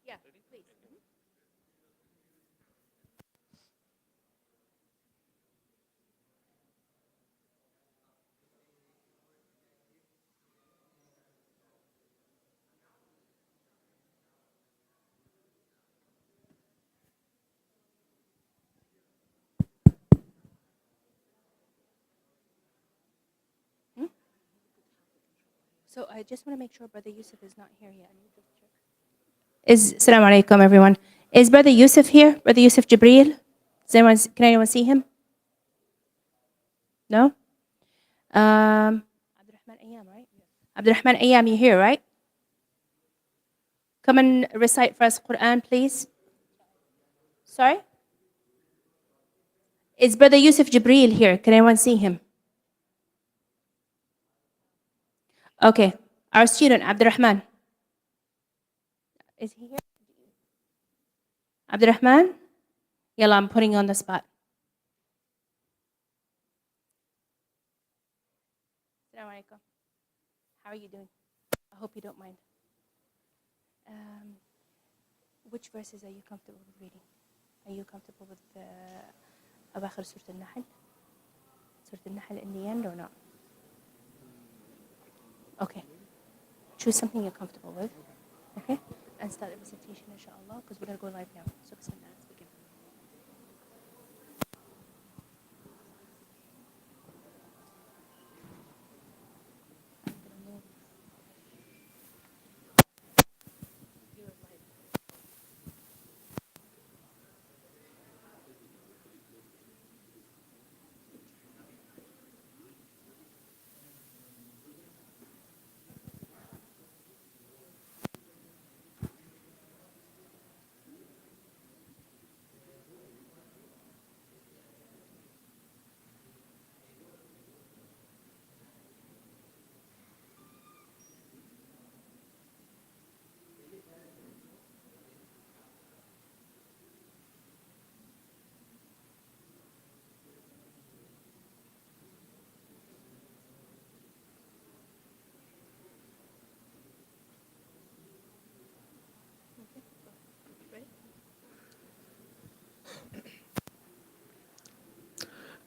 Yeah, please. So I just want to make sure Brother Yusuf is not here yet. Assalamu alaikum, everyone. Is Brother Yusuf here? Brother Yusuf Jibreel? Can anyone see him? No? Abdurrahman Ayyam, right? Abdurrahman Ayyam, you here, right? Come and recite for us Quran, please. Sorry? Is Brother Yusuf Jibreel here? Can anyone see him? Okay. Our student, Abdurrahman. Is he here? Abdurrahman? Yalla, I'm putting you on the spot. Assalamu alaikum. How are you doing? I hope you don't mind. Which verses are you comfortable with reading? Are you comfortable with Awakhir Surah Al-Nahl? Surah Al-Nahl in the end or not? Okay. Choose something you're comfortable with. Okay? And start the recitation, inshallah, because we're going to go live now. So, bismillah, let's begin.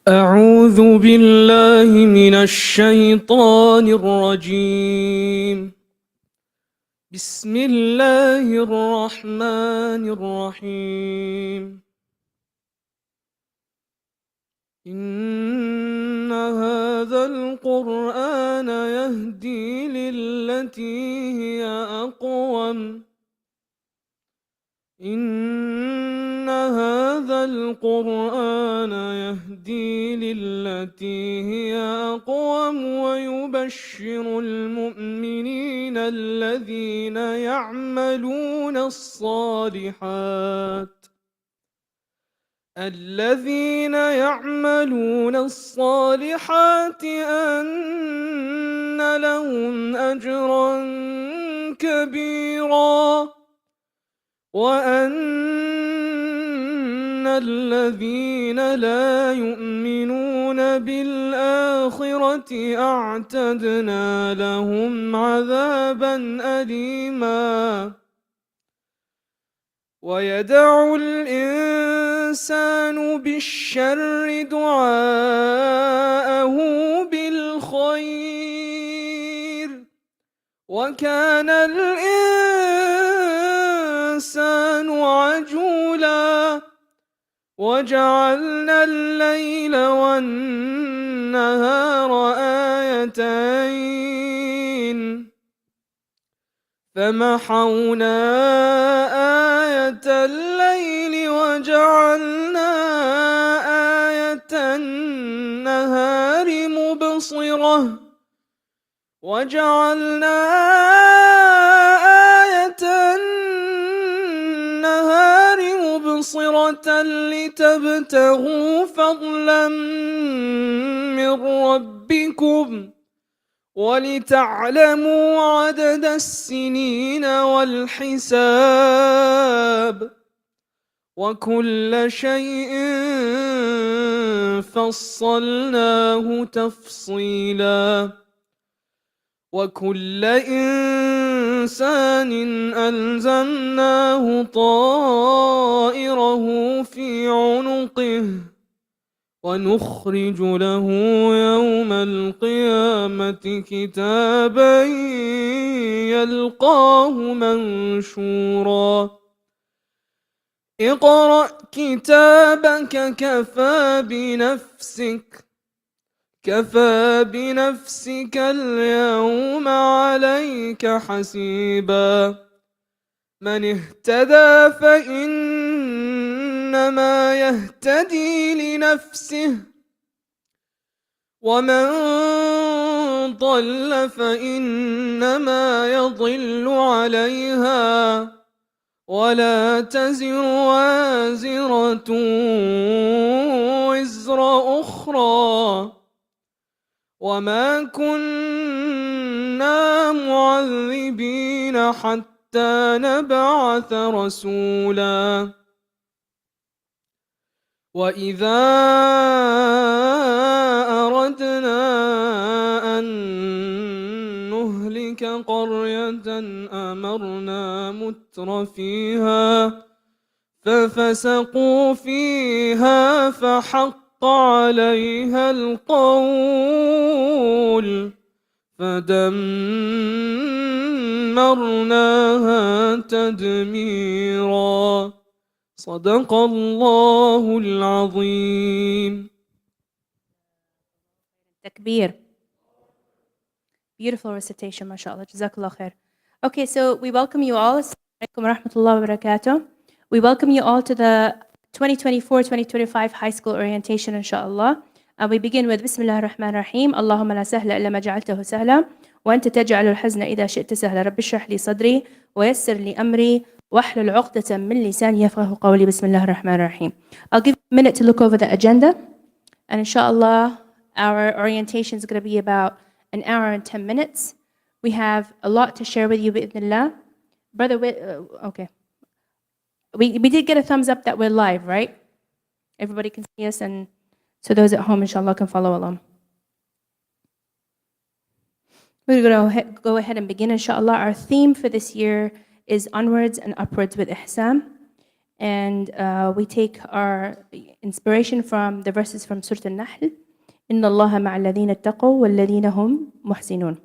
أعوذ بالله من الشيطان الرجيم. بسم الله الرحمن الرحيم. إن هذا القرآن يهدي للتي هي أقوم. إن هذا القرآن يهدي للتي هي أقوم ويبشر المؤمنين الذين يعملون الصالحات أن لهم أجرا كبيرا وأن الذين لا يؤمنون بالآخرة أعتدنا لهم عذابا أليما. ويدع الإنسان بالشر دعاءه بالخير وكان الإنسان عجولا. وجعلنا الليل والنهار آيتين فمحونا آية الليل وجعلنا آية النهار مبصرة لتبتغوا فضلا من ربكم ولتعلموا عدد السنين والحساب وكل شيء فصلناه تفصيلا. وكل إنسان ألزمناه طائره في عنقه ونخرج له يوم القيامة كتابا يلقاه منشورا اقرأ كتابك كفى بنفسك اليوم عليك حسيبا من اهتدى فإنما يهتدي لنفسه ومن ضل فإنما يضل عليها ولا تزر وازرة وزر أخرى وما كنا معذبين حتى نبعث رسولا وإذا أردنا أن نهلك قرية أمرنا متر فيها ففسقوا فيها فحق عليها القول فدمرناها تدميرا صدق الله العظيم. Takbir. Beautiful recitation, mashallah. Jazakallah khair. Okay, so we welcome you all. Assalamu alaikum wa rahmatullahi wa barakatuh. We welcome you all to the 2024-2025 high school orientation, inshallah. And we begin with Bismillah ar-Rahman ar-Rahim. Allahumma la sahla illa ma ja'altahu sahla. Wa anta taj'alu al-hazna idha shi'ta sahla. Rabbi shrah li sadri wa yassir li amri wahlul 'uqdatan min lisani yafqahu qawli. Bismillah ar-Rahman ar-Rahim. I'll give you a minute to look over the agenda. And inshallah, our orientation is going to be about an hour and 10 minutes. We have a lot to share with you, bi'idhnillah. Brother, okay. We did get a thumbs up that we're live, right? Everybody can see us, and so those at home, inshallah, can follow along. We're going to go ahead and begin, inshallah. Our theme for this year is Onwards and Upwards with Ihsan. And we take our inspiration from the verses from Surah Al-Nahl. Inna Allaha ma'alladhina attaqaw walladhina hum muhsinun.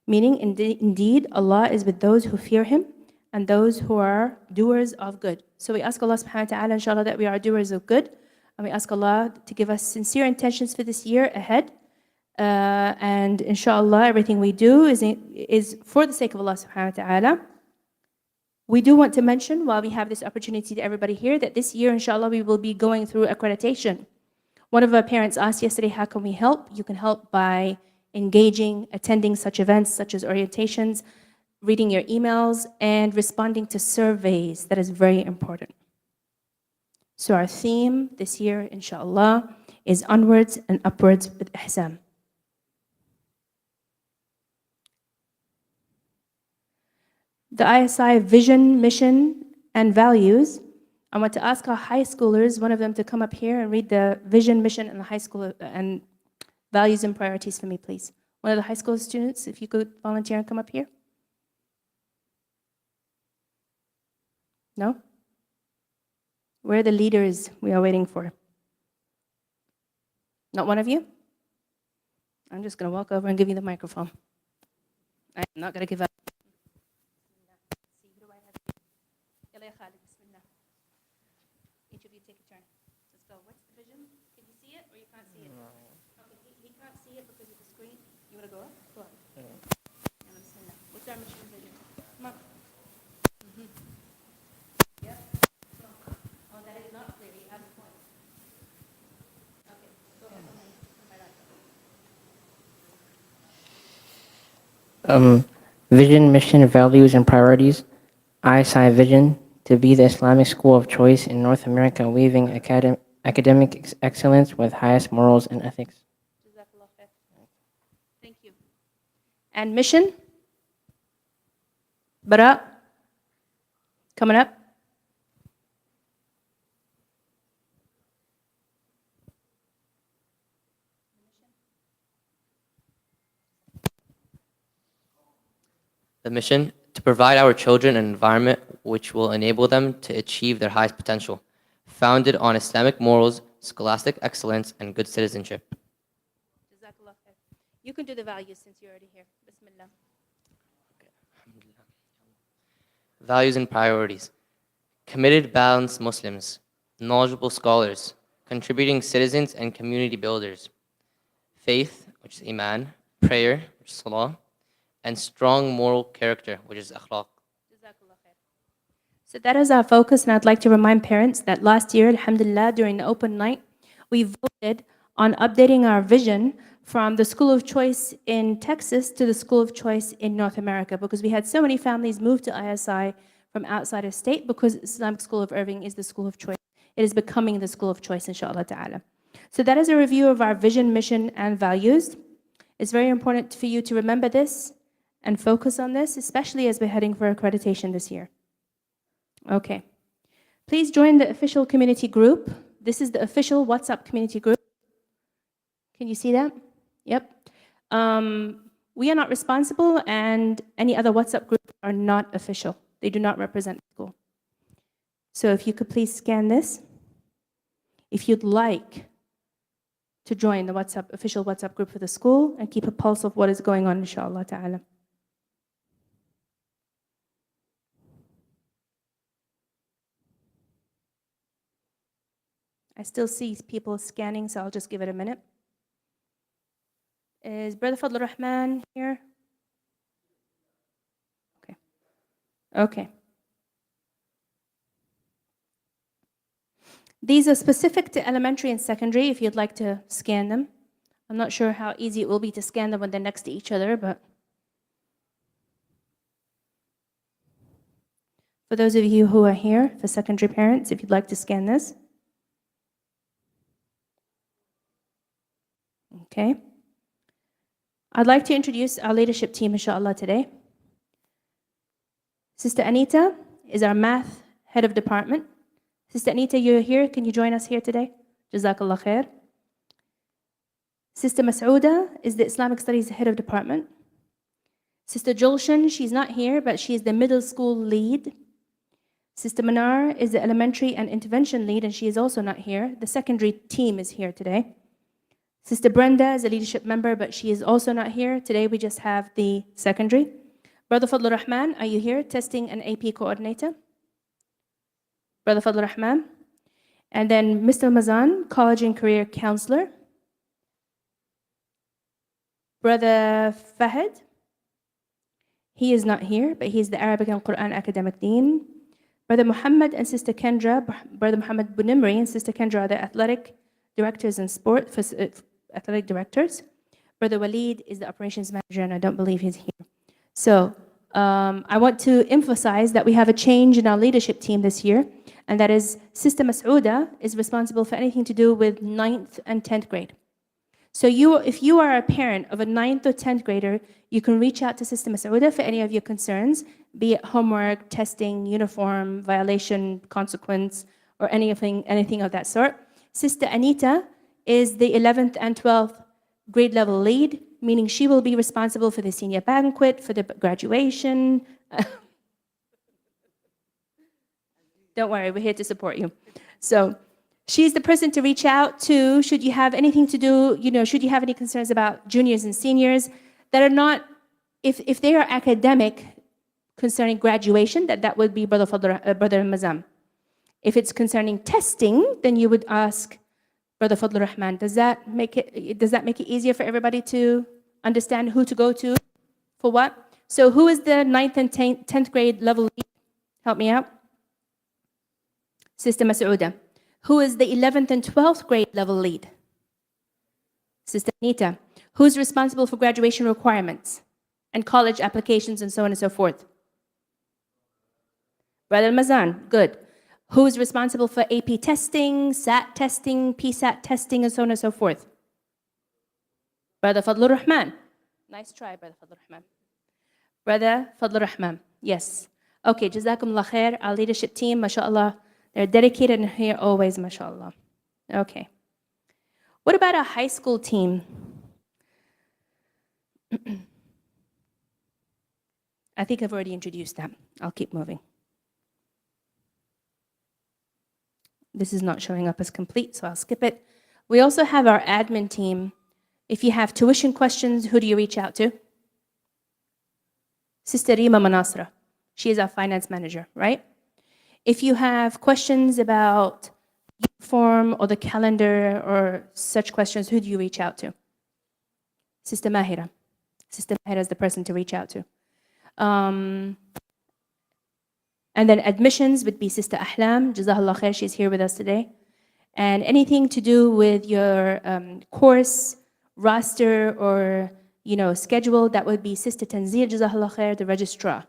Meaning, indeed, Allah is with those who fear Him and those who are doers of good. So we ask Allah subhanahu wa ta'ala, inshallah, that we are doers of good. And we ask Allah to give us sincere intentions for this year ahead. And inshallah, everything we do is for the sake of Allah subhanahu wa ta'ala. We do want to mention, while we have this opportunity to everybody here, that this year, inshallah, we will be going through accreditation. One of our parents asked yesterday, how can we help? You can help by engaging, attending such events, such as orientations, reading your emails, and responding to surveys. That is very important. So our theme this year, inshallah, is Onwards and Upwards with Ihsan. The ISI vision, mission, and values. I want to ask our high schoolers, one of them to come up here and read the vision, mission, and the high school and values and priorities for me, please. One of the high school students, if you could volunteer and come up here. No? Where are the leaders we are waiting for? Not one of you? I'm just going to walk over and give you the microphone. I'm not going to give up. Each of you take a turn. Let's go. What's the vision? Can you see it or you can't see it? Okay, he can't see it because of the screen. You want to go up? Go up. What's our mission and vision? Come on. Yep. Oh, that is not clear. You have a point. Okay, go ahead. Vision, mission, values, and priorities. ISI vision, to be the Islamic school of choice in North America, weaving academic excellence with highest morals and ethics. Thank you. And mission? Bara? Coming up? The mission, to provide our children an environment which will enable them to achieve their highest potential, founded on Islamic morals, scholastic excellence, and good citizenship. Jazakallah khair. You can do the values since you're already here. Bismillah. Values and priorities. Committed, balanced Muslims, knowledgeable scholars, contributing citizens and community builders. Faith, which is iman, prayer, which is salah, and strong moral character, which is akhlaq. Jazakallah khair. So that is our focus, and I'd like to remind parents that last year, alhamdulillah, during the open night, we voted on updating our vision from the school of choice in Texas to the school of choice in North America, because we had so many families move to ISI from outside of state because Islamic School of Irving is the school of choice. It is becoming the school of choice, inshallah ta'ala. So that is a review of our vision, mission, and values. It's very important for you to remember this and focus on this, especially as we're heading for accreditation this year. Okay. Please join the official community group. This is the official WhatsApp community group. Can you see that? Yep. We are not responsible, and any other WhatsApp groups are not official. They do not represent the school. So if you could please scan this. If you'd like to join the official WhatsApp group for the school and keep a pulse of what is going on, inshallah ta'ala. I still see people scanning, so I'll just give it a minute. Is Brother Fadl Rahman here? Okay. Okay. These are specific to elementary and secondary, if you'd like to scan them. I'm not sure how easy it will be to scan them when they're next to each other, but for those of you who are here, for secondary parents, if you'd like to scan this. Okay. I'd like to introduce our leadership team, inshallah, today. Sister Anita is our math head of department. Sister Anita, you're here. Can you join us here today? Jazakallah khair. Sister Mas'ouda is the Islamic Studies head of department. Sister Julshan, she's not here, but she is the middle school lead. Sister Manar is the elementary and intervention lead, and she is also not here. The secondary team is here today. Sister Brenda is a leadership member, but she is also not here. Today we just have the secondary. Brother Fadl Rahman, are you here? Testing and AP coordinator. Brother Fadl Rahman. And then Mr. Mazan, college and career counselor. Brother Fahad, he is not here, but he's the Arabic and Quran academic dean. Brother Muhammad and Sister Kendra, Brother Muhammad Bunimri and Sister Kendra are the athletic directors and athletic directors. Brother Walid is the operations manager, and I don't believe he's here. So I want to emphasize that we have a change in our leadership team this year, and that is Sister Mas'ouda is responsible for anything to do with 9th and 10th grade. So if you are a parent of a 9th or 10th grader, you can reach out to Sister Mas'ouda for any of your concerns, be it homework, testing, uniform, violation, consequence, or anything of that sort. Sister Anita is the 11th and 12th grade level lead, meaning she will be responsible for the senior banquet, for the graduation. Don't worry, we're here to support you. So she's the person to reach out to should you have anything to do, should you have any concerns about juniors and seniors that are not, if they are academic concerning graduation, that would be Brother Mazam. If it's concerning testing, then you would ask Brother Fadl Rahman. Does that make it easier for everybody to understand who to go to for what? So who is the 9th and 10th grade level lead? Help me out. Sister Mas'ouda. Who is the 11th and 12th grade level lead? Sister Anita. Who's responsible for graduation requirements and college applications and so on and so forth? Brother Mazan. Good. Who's responsible for AP testing, SAT testing, PSAT testing, and so on and so forth? Brother Fadl Rahman. Nice try, Brother Fadl Rahman. Brother Fadl Rahman. Yes. Okay, Jazakumullah khair. Our leadership team, mashallah, they're dedicated and here always, mashallah. Okay. What about a high school team? I think I've already introduced them. I'll keep moving. This is not showing up as complete, so I'll skip it. We also have our admin team. If you have tuition questions, who do you reach out to? Sister Rima Manasra. She is our finance manager, right? If you have questions about uniform or the calendar or such questions, who do you reach out to? Sister Mahira. Sister Mahira is the person to reach out to. And then admissions would be Sister Ahlam. Jazakallah khair, she's here with us today. And anything to do with your course, roster, or schedule, that would be Sister Tanzir, Jazakallah khair, the registrar.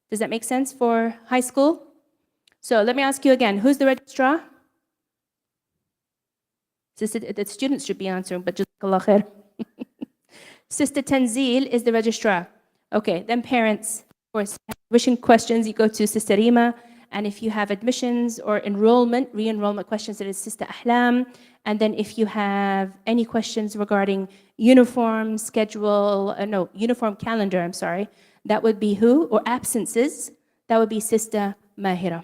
Does that make sense for high school? So let me ask you again, who's the registrar? Sister, the students should be answering, but Jazakallah khair. Sister Tanzil is the registrar. Okay, then parents, of course, wishing questions, you go to Sister Rima. And if you have admissions or enrollment, re-enrollment questions, it is Sister Ahlam. And then if you have any questions regarding uniform schedule, uniform calendar, I'm sorry, that would be who? Or absences, that would be Sister Mahira.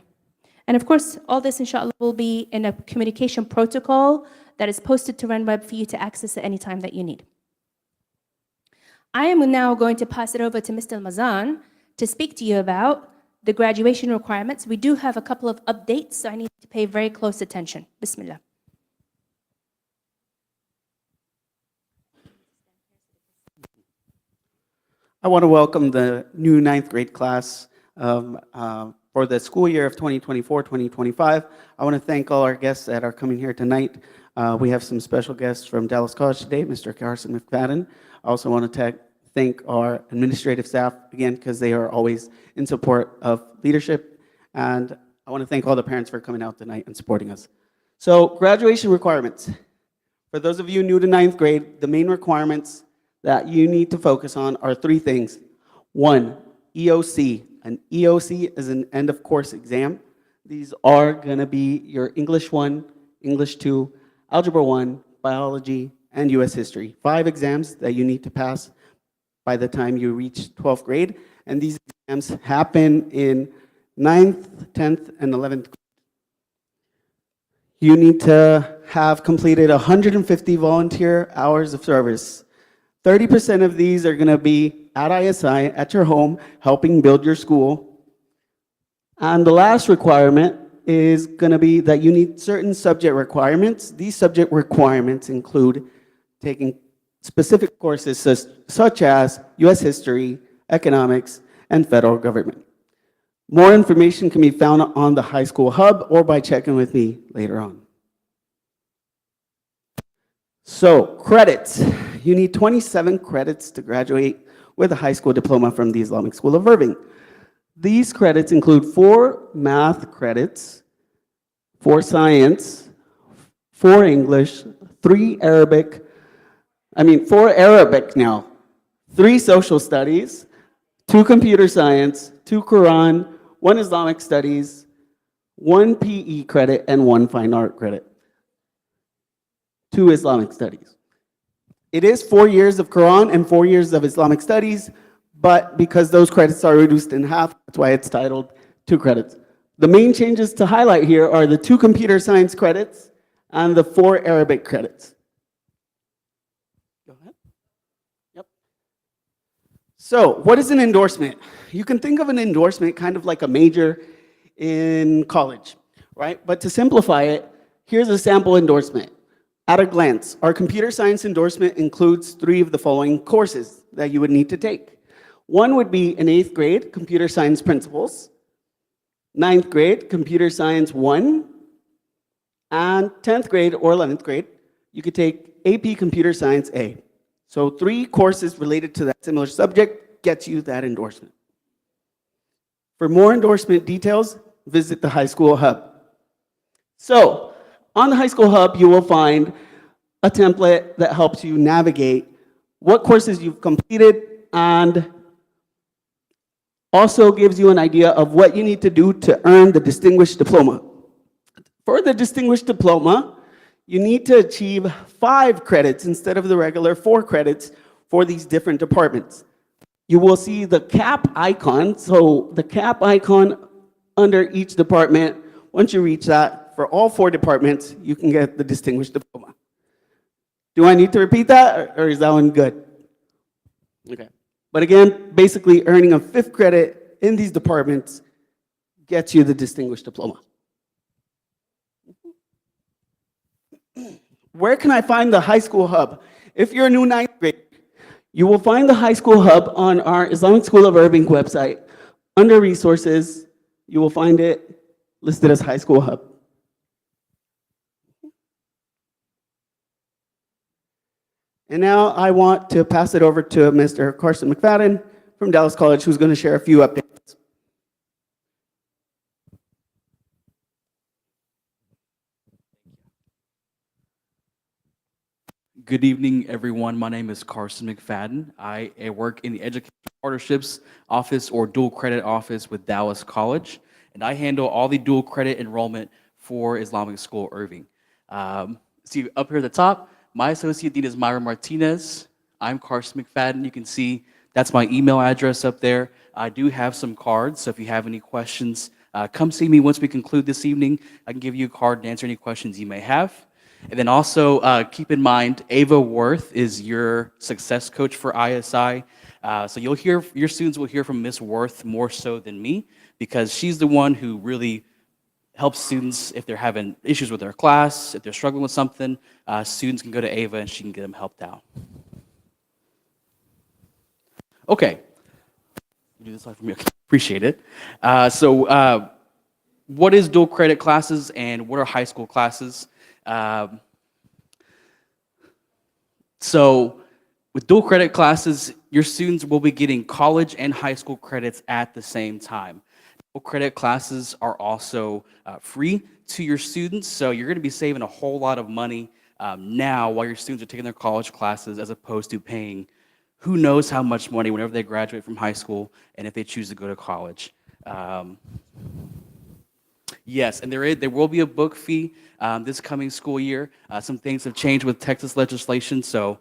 And of course, all this, inshallah, will be in a communication protocol that is posted to RenWeb for you to access at any time that you need. I am now going to pass it over to Mr. Mazan to speak to you about the graduation requirements. We do have a couple of updates, so I need to pay very close attention. Bismillah. I want to welcome the new 9th grade class for the school year of 2024-2025. I want to thank all our guests that are coming here tonight. We have some special guests from Dallas College today, Mr. Carson McFadden. I also want to thank our administrative staff, again, because they are always in support of leadership. And I want to thank all the parents for coming out tonight and supporting us. So, graduation requirements. For those of you new to 9th grade, the main requirements that you need to focus on are 3 things. 1, EOC. An EOC is an end of course exam. These are going to be your English 1, English 2, Algebra 1, Biology, and US History. 5 exams that you need to pass by the time you reach 12th grade. And these exams happen in 9th, 10th, and 11th. You need to have completed 150 volunteer hours of service. 30% of these are going to be at ISI, at your home, helping build your school. And the last requirement is going to be that you need certain subject requirements. These subject requirements include taking specific courses such as US History, Economics, and Federal Government. More information can be found on the High School Hub or by checking with me later on. So, credits. You need 27 credits to graduate with a high school diploma from the Islamic School of Irving. These credits include 4 math credits, 4 science, 4 English, 4 Arabic now, 3 social studies, 2 computer science, 2 Quran, 1 Islamic studies, 1 PE credit, and 1 fine art credit. 2 Islamic studies. It is 4 years of Quran and 4 years of Islamic studies, but because those credits are reduced in half, that's why it's titled 2 credits. The main changes to highlight here are the 2 computer science credits and the 4 Arabic credits. Go ahead. Yep. So, what is an endorsement? You can think of an endorsement kind of like a major in college, right? But to simplify it, here's a sample endorsement. At a glance, our computer science endorsement includes 3 of the following courses that you would need to take. 1 would be in 8th grade, Computer Science Principles, 9th grade, Computer Science 1, and 10th grade or 11th grade, you could take AP Computer Science A. So 3 courses related to that similar subject gets you that endorsement. For more endorsement details, visit the High School Hub. So, on the High School Hub, you will find a template that helps you navigate what courses you've completed and also gives you an idea of what you need to do to earn the Distinguished Diploma. For the Distinguished Diploma, you need to achieve 5 credits instead of the regular 4 credits for these different departments. you will see the cap icon. So the cap icon under each department, once you reach that, for all 4 departments, you can get the distinguished diploma. Do I need to repeat that, or is that one good? Okay. But again, basically earning a 5th credit in these departments gets you the distinguished diploma. Where can I find the high school hub? If you're a new 9th grade, you will find the high school hub on our Islamic School of Irving website. Under resources, you will find it listed as high school hub. And now I want to pass it over to Mr. Carson McFadden from Dallas College, who's going to share a few updates. Good evening, everyone. My name is Carson McFadden. I work in the Education Partnerships Office or Dual Credit Office with Dallas College, and I handle all the dual credit enrollment for Islamic School Irving. See up here at the top, my associate dean is Myra Martinez. I'm Carson McFadden. You can see that's my email address up there. I do have some cards, so if you have any questions, come see me once we conclude this evening. I can give you a card and answer any questions you may have. And then also keep in mind, Ava Worth is your success coach for ISI. So your students will hear from Miss Worth more so than me, because she's the one who really helps students if they're having issues with their class, if they're struggling with something. Students can go to Ava and she can get them helped out. Okay. You do this slide for me. Okay. Appreciate it. What is dual credit classes and what are high school classes? So with dual credit classes, your students will be getting college and high school credits at the same time. Dual credit classes are also free to your students, so you're going to be saving a whole lot of money now while your students are taking their college classes, as opposed to paying who knows how much money whenever they graduate from high school and if they choose to go to college. Yes, and there will be a book fee this coming school year. Some things have changed with Texas legislation, so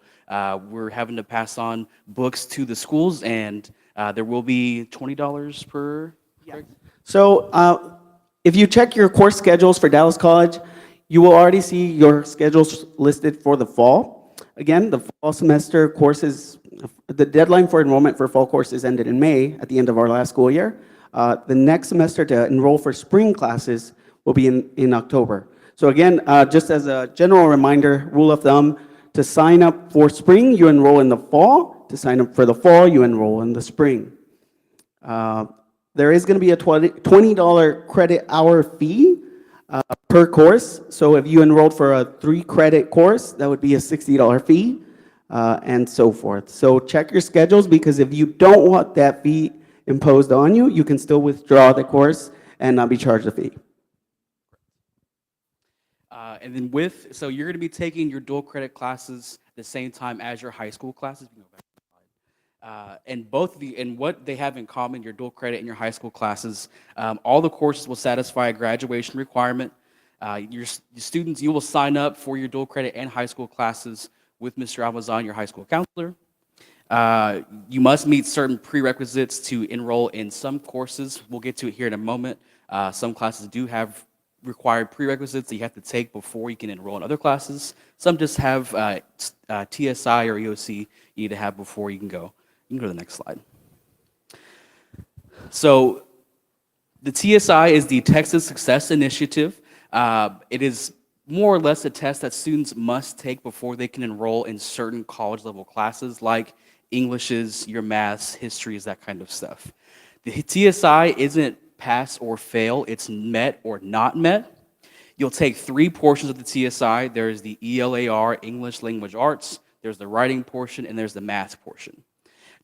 we're having to pass on books to the schools, and there will be $20 per. Yeah. So if you check your course schedules for Dallas College, you will already see your schedules listed for the fall. Again, the fall semester courses, the deadline for enrollment for fall courses ended in May at the end of our last school year. The next semester to enroll for spring classes will be in October. So again, just as a general reminder, rule of thumb, to sign up for spring, you enroll in the fall. To sign up for the fall, you enroll in the spring. There is going to be a $20 credit hour fee per course. So if you enrolled for a 3-credit course, that would be a $60 fee, and so forth. So check your schedules, because if you don't want that fee imposed on you, you can still withdraw the course and not be charged a fee. And then so you're going to be taking your dual credit classes at the same time as your high school classes. And what they have in common, your dual credit and your high school classes, all the courses will satisfy a graduation requirement. Your students, you will sign up for your dual credit and high school classes with Mr. Almazan, your high school counselor. You must meet certain prerequisites to enroll in some courses. We'll get to it here in a moment. Some classes do have required prerequisites that you have to take before you can enroll in other classes. Some just have TSI or EOC you need to have before you can go. You can go to the next slide. So the TSI is the Texas Success Initiative. It is more or less a test that students must take before they can enroll in certain college-level classes like Englishes, your maths, histories, that kind of stuff. The TSI isn't pass or fail, it's met or not met. You'll take 3 portions of the TSI. There's the ELAR, English Language Arts, there's the writing portion, and there's the math portion.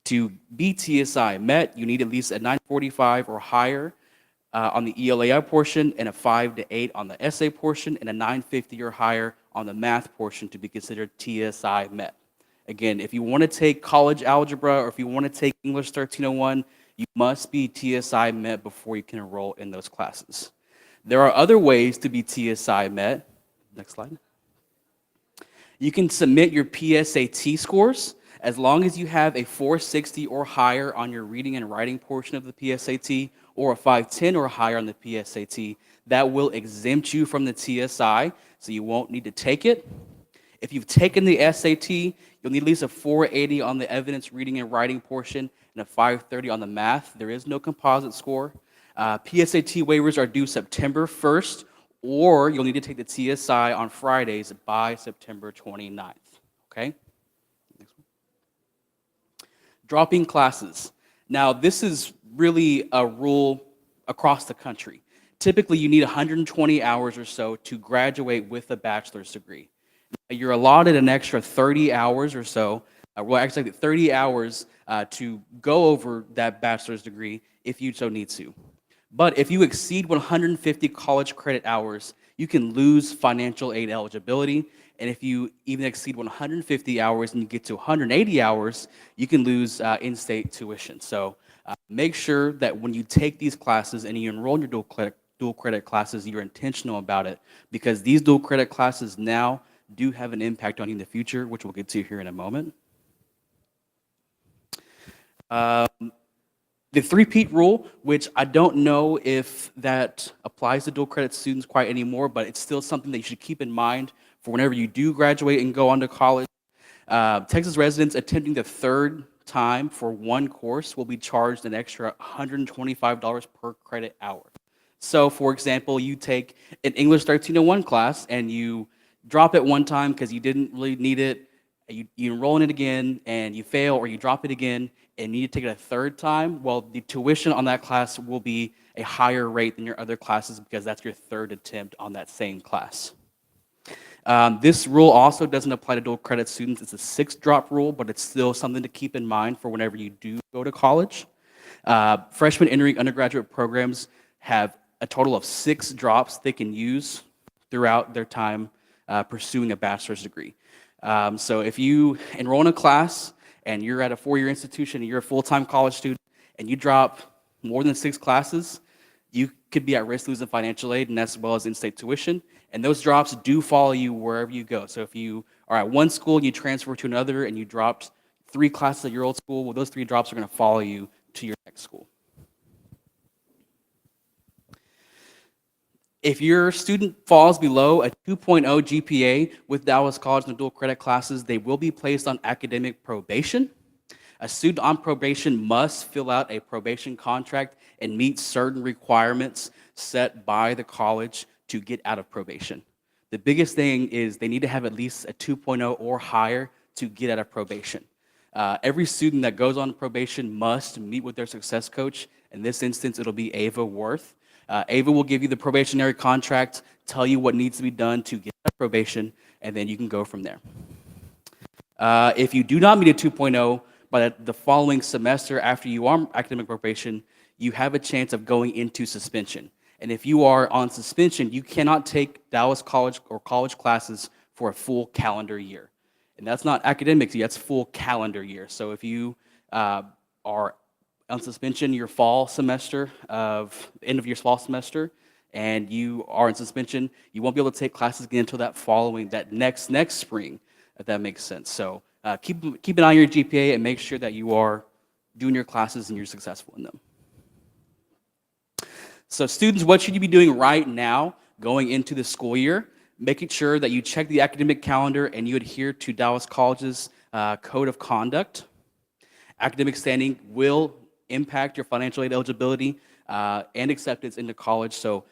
To be TSI met, you need at least a 945 or higher on the ELAR portion, and a 5 to 8 on the essay portion, and a 950 or higher on the math portion to be considered TSI met. Again, if you want to take college algebra or if you want to take English 1301, you must be TSI met before you can enroll in those classes. There are other ways to be TSI met. Next slide. You can submit your PSAT scores As long as you have a 460 or higher on your reading and writing portion of the PSAT, or a 510 or higher on the PSAT, that will exempt you from the TSI, so you won't need to take it. If you've taken the SAT, you'll need at least a 480 on the evidence reading and writing portion and a 530 on the math. There is no composite score. PSAT waivers are due September 1st, or you'll need to take the TSI on Fridays by September 29th, okay? Next one. Dropping classes. Now, this is really a rule across the country. Typically, you need 120 hours or so to graduate with a bachelor's degree. You're allotted an extra 30 hours or so, well, actually 30 hours to go over that bachelor's degree if you so need to. But if you exceed 150 college credit hours, you can lose financial aid eligibility. And if you even exceed 150 hours and you get to 180 hours, you can lose in-state tuition. So make sure that when you take these classes and you enroll in your dual credit classes, you're intentional about it, because these dual credit classes now do have an impact on you in the future, which we'll get to here in a moment. The three-peat rule, which I don't know if that applies to dual credit students quite anymore, but it's still something that you should keep in mind for whenever you do graduate and go on to college. Texas residents attempting the third time for one course will be charged an extra $125 per credit hour. So, for example, you take an English 1301 class and you drop it one time because you didn't really need it, you enroll in it again and you fail, or you drop it again and need to take it a third time, well, the tuition on that class will be a higher rate than your other classes because that's your third attempt on that same class. This rule also doesn't apply to dual credit students. It's a 6-drop rule, but it's still something to keep in mind for whenever you do go to college. Freshmen entering undergraduate programs have a total of 6 drops they can use throughout their time pursuing a bachelor's degree. So if you enroll in a class and you're at a 4-year institution and you're a full-time college student and you drop more than 6 classes, you could be at risk losing financial aid and as well as in-state tuition. And those drops do follow you wherever you go. So if you are at one school and you transfer to another and you dropped 3 classes at your old school, well, those 3 drops are going to follow you to your next school. If your student falls below a 2.0 GPA with Dallas College and dual credit classes, they will be placed on academic probation. A student on probation must fill out a probation contract and meet certain requirements set by the college to get out of probation. The biggest thing is they need to have at least a 2.0 or higher to get out of probation. Every student that goes on probation must meet with their success coach. In this instance, it'll be Ava Worth. Ava will give you the probationary contract, tell you what needs to be done to get out of probation, and then you can go from there. If you do not meet a 2.0 by the following semester after you are academic probation, you have a chance of going into suspension. And if you are on suspension, you cannot take Dallas College or college classes for a full calendar year. And that's not academics, that's full calendar year. So if you are on suspension your fall semester end of your fall semester, and you are in suspension, you won't be able to take classes again until that next spring, if that makes sense. So keep an eye on your GPA and make sure that you are doing your classes and you're successful in them. So students, what should you be doing right now going into the school year? Making sure that you check the academic calendar and you adhere to Dallas College's code of conduct. Academic standing will impact your financial aid eligibility and acceptance into college. So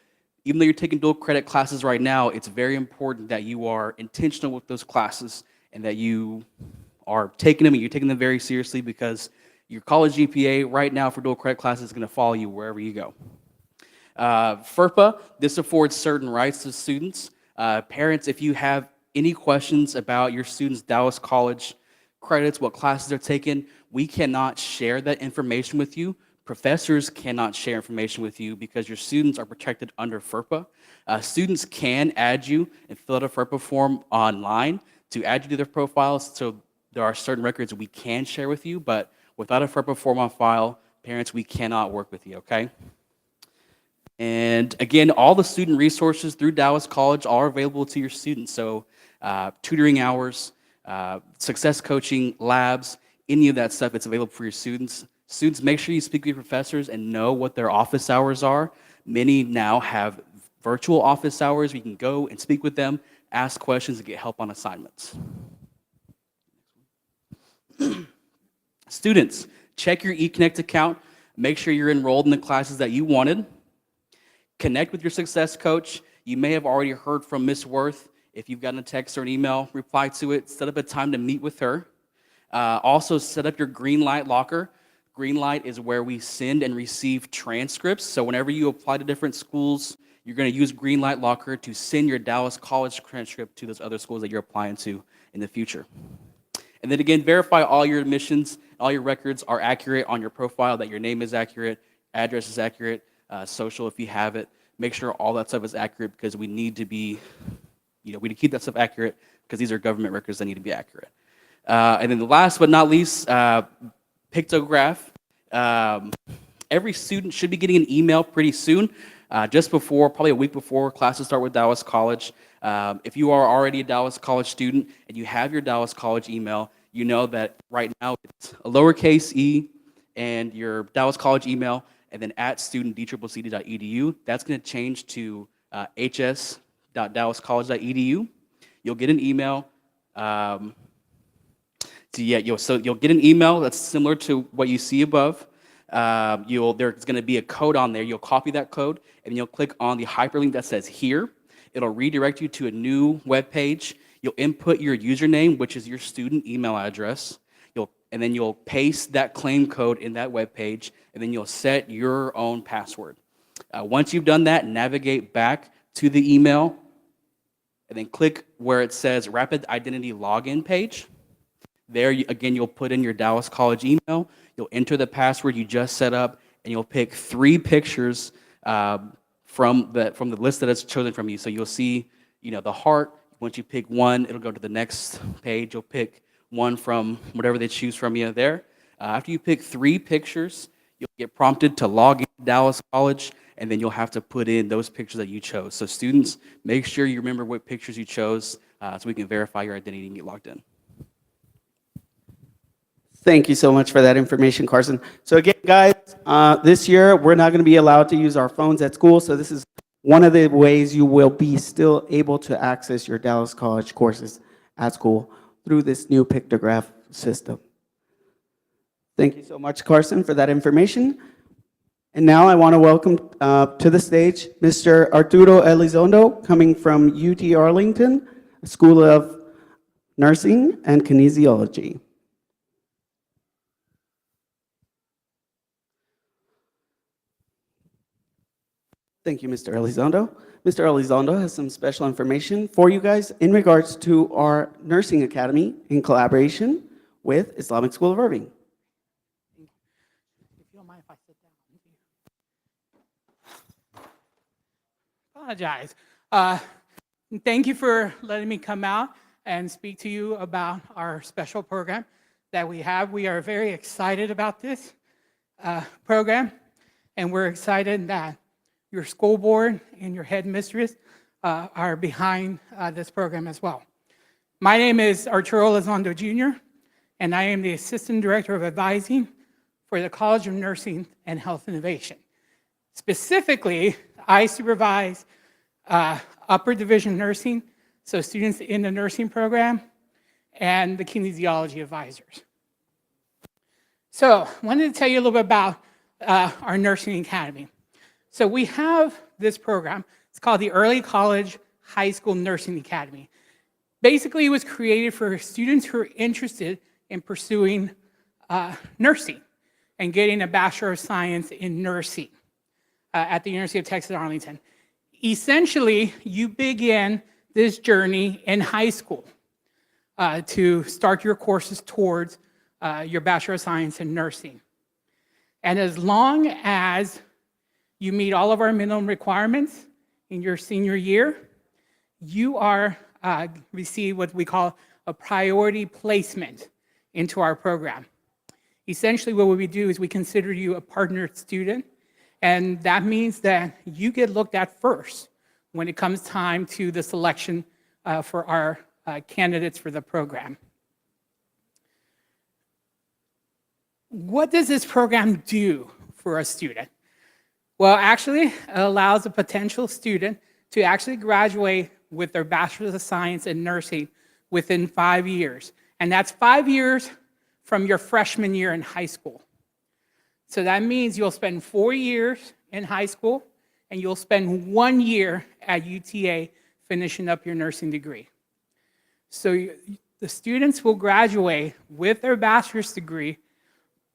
even though you're taking dual credit classes right now, it's very important that you are intentional with those classes and that you are taking them and you're taking them very seriously, because your college GPA right now for dual credit classes is going to follow you wherever you go. FERPA, this affords certain rights to students. Parents, if you have any questions about your students' Dallas College credits, what classes they're taking, we cannot share that information with you. Professors cannot share information with you because your students are protected under FERPA. Students can add you and fill out a FERPA form online to add you to their profiles, so there are certain records we can share with you, but without a FERPA form on file, parents, we cannot work with you, okay? And again, all the student resources through Dallas College are available to your students. So tutoring hours, success coaching, labs, any of that stuff, it's available for your students. Students, make sure you speak with your professors and know what their office hours are. Many now have virtual office hours. We can go and speak with them, ask questions, and get help on assignments. Students, check your eConnect account. Make sure you're enrolled in the classes that you wanted. Connect with your success coach. You may have already heard from Ms. Worth. If you've gotten a text or an email, reply to it. Set up a time to meet with her. Also, set up your green light locker. Green light is where we send and receive transcripts. So whenever you apply to different schools, you're going to use green light locker to send your Dallas College transcript to those other schools that you're applying to in the future. And then again, verify all your admissions, all your records are accurate on your profile, that your name is accurate, address is accurate, social if you have it. Make sure all that stuff is accurate, because we need to be, we need to keep that stuff accurate, because these are government records that need to be accurate. And then the last but not least, pictograph. Every student should be getting an email pretty soon, just before, probably a week before classes start with Dallas College. If you are already a Dallas College student and you have your Dallas College email, you know that right now it's a lowercase e and your Dallas College email, and then at student.dccd.edu. That's going to change to hs.dallascollege.edu. You'll get an email. So you'll get an email that's similar to what you see above. There's going to be a code on there. You'll copy that code, and you'll click on the hyperlink that says here. It'll redirect you to a new web page. You'll input your username, which is your student email address. And then you'll paste that claim code in that web page, and then you'll set your own password. Once you've done that, navigate back to the email, and then click where it says Rapid Identity Login page. There, again, you'll put in your Dallas College email. You'll enter the password you just set up, and you'll pick 3 pictures from the list that is chosen from you. So you'll see, the heart. Once you pick one, it'll go to the next page. You'll pick one from whatever they choose from you there. After you pick 3 pictures, you'll get prompted to log into Dallas College, and then you'll have to put in those pictures that you chose. So students, make sure you remember what pictures you chose so we can verify your identity and get logged in. Thank you so much for that information, Carson. So again, guys, this year, we're not going to be allowed to use our phones at school, so this is one of the ways you will be still able to access your Dallas College courses at school through this new pictograph system. Thank you so much, Carson, for that information. And now I want to welcome to the stage Mr. Arturo Elizondo, coming from UT Arlington School of Nursing and Kinesiology. Thank you, Mr. Elizondo. Mr. Elizondo has some special information for you guys in regards to our nursing academy in collaboration with Islamic School of Irving. If you don't mind if I sit down. Apologize. Thank you for letting me come out and speak to you about our special program that we have. We are very excited about this program, and we're excited that your school board and your headmistress are behind this program as well. My name is Arturo Elizondo Jr., and I am the Assistant Director of Advising for the College of Nursing and Health Innovation. Specifically, I supervise upper division nursing, so students in the nursing program, and the kinesiology advisors. So I wanted to tell you a little bit about our nursing academy. So we have this program. It's called the Early College High School Nursing Academy. Basically, it was created for students who are interested in pursuing nursing and getting a Bachelor of Science in Nursing at the University of Texas at Arlington. Essentially, you begin this journey in high school to start your courses towards your Bachelor of Science in Nursing. And as long as you meet all of our minimum requirements in your senior year, you are receive what we call a priority placement into our program. Essentially, what we do is we consider you a partnered student, and that means that you get looked at first when it comes time to the selection for our candidates for the program. What does this program do for a student? Well, actually, it allows a potential student to actually graduate with their Bachelor's of Science in Nursing within 5 years. And that's 5 years from your freshman year in high school. So that means you'll spend 4 years in high school and you'll spend 1 year at UTA finishing up your nursing degree. So the students will graduate with their bachelor's degree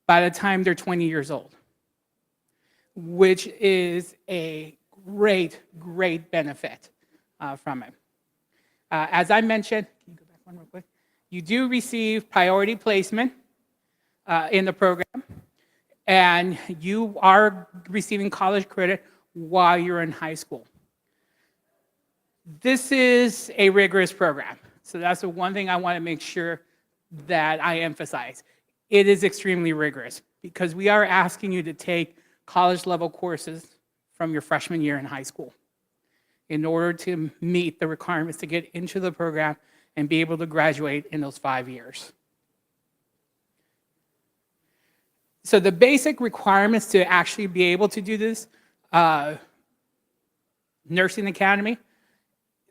by the time they're 20 years old, which is a great, great benefit from it. As I mentioned, can you go back one real quick? You do receive priority placement in the program, and you are receiving college credit while you're in high school. This is a rigorous program, so that's the one thing I want to make sure that I emphasize. It is extremely rigorous because we are asking you to take college-level courses from your freshman year in high school in order to meet the requirements to get into the program and be able to graduate in those 5 years. So the basic requirements to actually be able to do this nursing academy,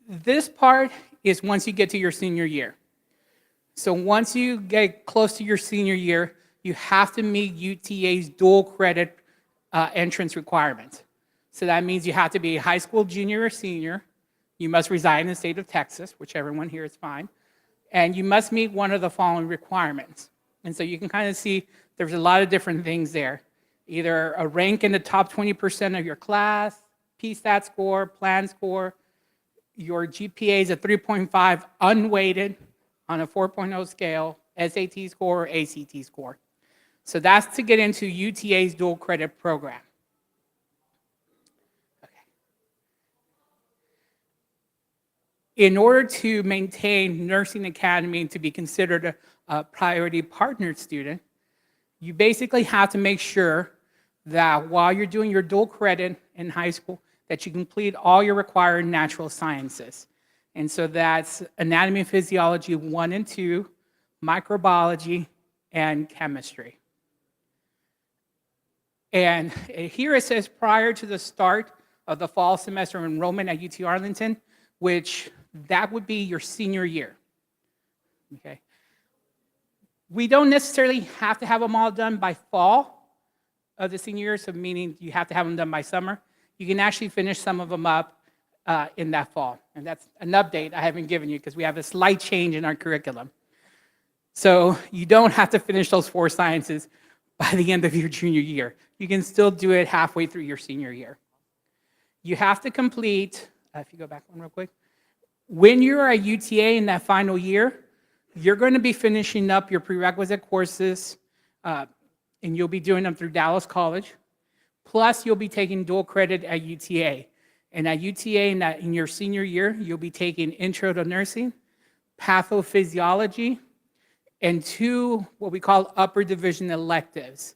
this part is once you get to your senior year. So once you get close to your senior year, you have to meet UTA's dual credit entrance requirements. So that means you have to be a high school junior or senior. You must reside in the state of Texas, which everyone here is fine. And you must meet one of the following requirements. And so you can kind of see there's a lot of different things there. Either a rank in the top 20% of your class, PSAT score, plan score, your GPA is a 3.5 unweighted on a 4.0 scale, SAT score, or ACT score. So that's to get into UTA's dual credit program. Okay. In order to maintain Nursing Academy and to be considered a priority partnered student, you basically have to make sure that while you're doing your dual credit in high school, that you complete all your required natural sciences. And so that's anatomy and physiology 1 and 2, microbiology, and chemistry. And here it says prior to the start of the fall semester enrollment at UT Arlington, which that would be your senior year. Okay. We don't necessarily have to have them all done by fall of the senior year, so meaning you have to have them done by summer. You can actually finish some of them up in that fall. And that's an update I haven't given you because we have a slight change in our curriculum. So you don't have to finish those 4 sciences by the end of your junior year. You can still do it halfway through your senior year. You have to complete, if you go back one real quick, when you're at UTA in that final year, you're going to be finishing up your prerequisite courses, and you'll be doing them through Dallas College. Plus, you'll be taking dual credit at UTA. And at UTA in your senior year, you'll be taking Intro to Nursing, Pathophysiology, and 2 what we call upper division electives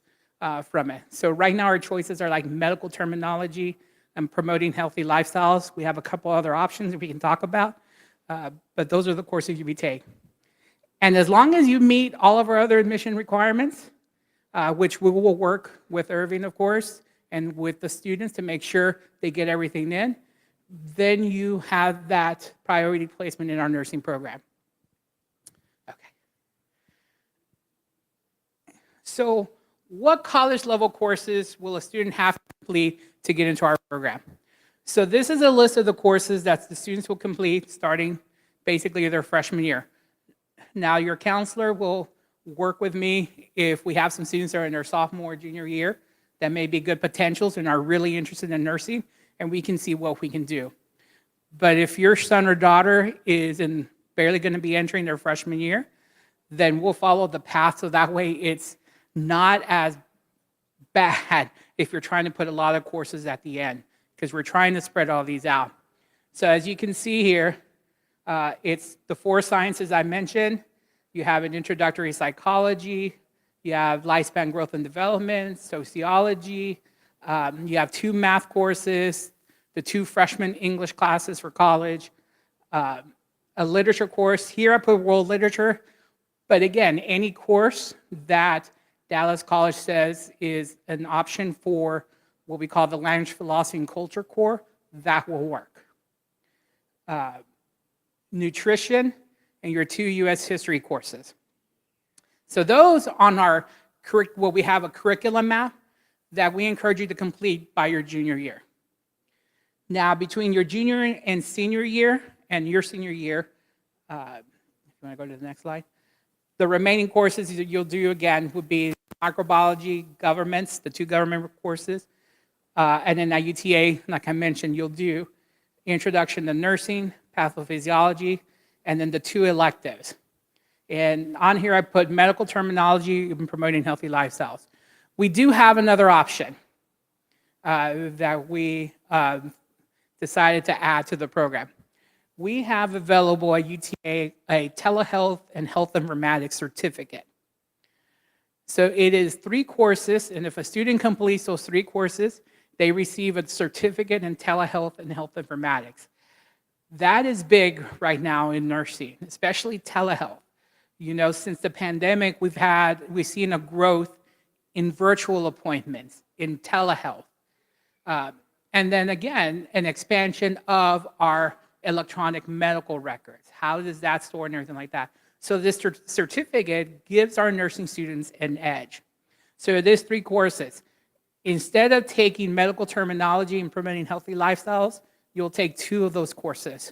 from it. So right now our choices are like medical terminology and promoting healthy lifestyles. We have a couple other options that we can talk about, but those are the courses you'll be taking. And as long as you meet all of our other admission requirements, which we will work with Irving, of course, and with the students to make sure they get everything in, then you have that priority placement in our nursing program. Okay. So what college level courses will a student have to complete to get into our program? So this is a list of the courses that the students will complete starting basically their freshman year. Now your counselor will work with me if we have some students that are in their sophomore or junior year that may be good potentials and are really interested in nursing, and we can see what we can do. But if your son or daughter is barely going to be entering their freshman year, then we'll follow the path so that way it's not as bad if you're trying to put a lot of courses at the end, because we're trying to spread all these out. So as you can see here, it's the 4 sciences I mentioned. You have an introductory psychology, you have lifespan growth and development, sociology, you have 2 math courses, the 2 freshman English classes for college, a literature course. Here I put world literature, but again, any course that Dallas College says is an option for what we call the Language, Philosophy, and Culture core, that will work. Nutrition, and your 2 U.S. history courses. So those on our, well, we have a curriculum map that we encourage you to complete by your junior year. Now, between your junior and senior year, and your senior year, if you want to go to the next slide, the remaining courses you'll do again would be microbiology, governments, the 2 government courses, and then at UTA, like I mentioned, you'll do introduction to nursing, pathophysiology, and then the 2 electives. And on here I put medical terminology and promoting healthy lifestyles. We do have another option that we decided to add to the program. We have available at UTA a telehealth and health informatics certificate. So it is 3 courses, and if a student completes those 3 courses, they receive a certificate in telehealth and health informatics. That is big right now in nursing, especially telehealth. You know, since the pandemic, we've seen a growth in virtual appointments, in telehealth. And then again, an expansion of our electronic medical records. How does that store and everything like that? So this certificate gives our nursing students an edge. So it is 3 courses. Instead of taking medical terminology and promoting healthy lifestyles, you'll take 2 of those courses.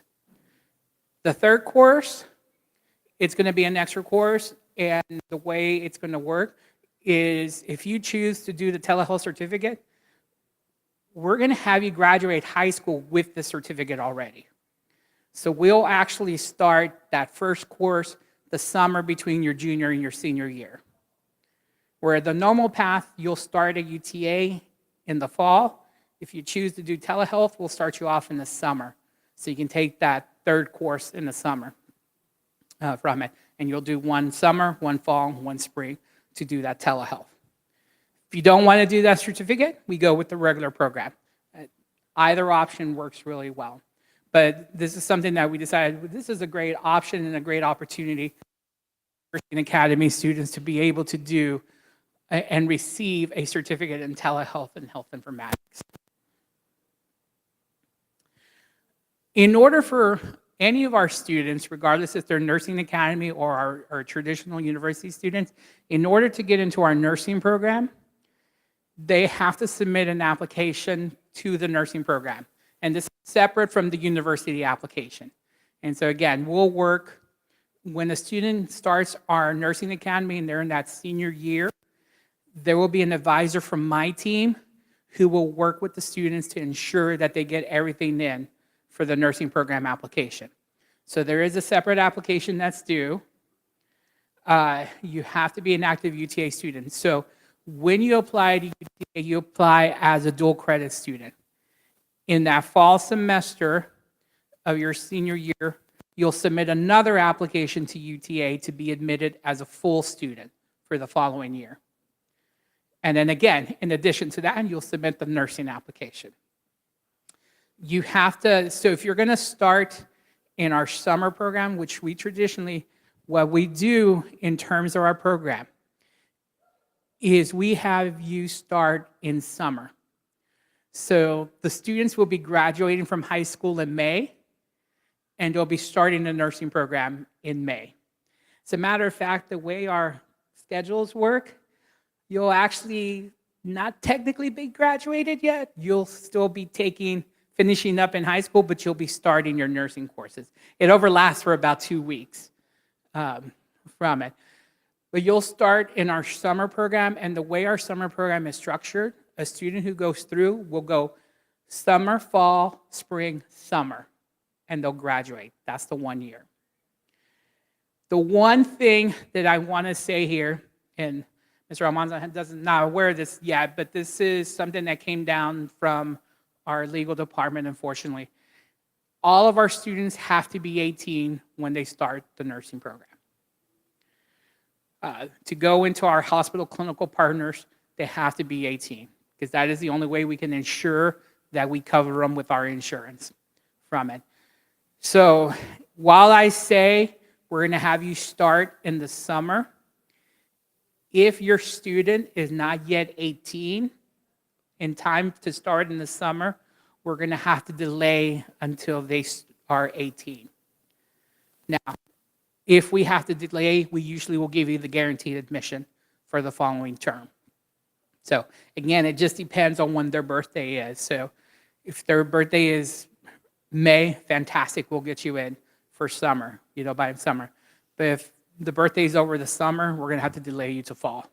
The 3rd course, it's going to be an extra course, and the way it's going to work is if you choose to do the telehealth certificate, we're going to have you graduate high school with the certificate already. So we'll actually start that first course the summer between your junior and your senior year. Where the normal path, you'll start at UTA in the fall. If you choose to do telehealth, we'll start you off in the summer. So you can take that 3rd course in the summer from it. And you'll do 1 summer, 1 fall, 1 spring to do that telehealth. If you don't want to do that certificate, we go with the regular program. Either option works really well. But this is something that we decided, this is a great option and a great opportunity for academy students to be able to do and receive a certificate in telehealth and health informatics. In order for any of our students, regardless if they're nursing academy or our traditional university students, in order to get into our nursing program, they have to submit an application to the nursing program. And this is separate from the university application. And so again, we'll work when a student starts our nursing academy and they're in that senior year, there will be an advisor from my team who will work with the students to ensure that they get everything in for the nursing program application. So there is a separate application that's due. You have to be an active UTA student. So when you apply to UTA, you apply as a dual credit student. In that fall semester of your senior year, you'll submit another application to UTA to be admitted as a full student for the following year. And then again, in addition to that, you'll submit the nursing application. You have to, so if you're going to start in our summer program, which we traditionally, what we do in terms of our program is we have you start in summer. So the students will be graduating from high school in May, and they'll be starting the nursing program in May. As a matter of fact, the way our schedules work, you'll actually not technically be graduated yet. You'll still be finishing up in high school, but you'll be starting your nursing courses. It overlaps for about 2 weeks from it. But you'll start in our summer program, and the way our summer program is structured, a student who goes through will go summer, fall, spring, summer, and they'll graduate. That's the 1 year. The one thing that I want to say here, and Mr. Almanza doesn't not aware of this yet, but this is something that came down from our legal department, unfortunately. All of our students have to be 18 when they start the nursing program. To go into our hospital clinical partners, they have to be 18, because that is the only way we can ensure that we cover them with our insurance from it. So while I say we're going to have you start in the summer, If your student is not yet 18 in time to start in the summer, we're going to have to delay until they are 18. Now, if we have to delay, we usually will give you the guaranteed admission for the following term. So again, it just depends on when their birthday is. So if their birthday is May, fantastic, we'll get you in for summer, by summer. But if the birthday is over the summer, we're going to have to delay you to fall,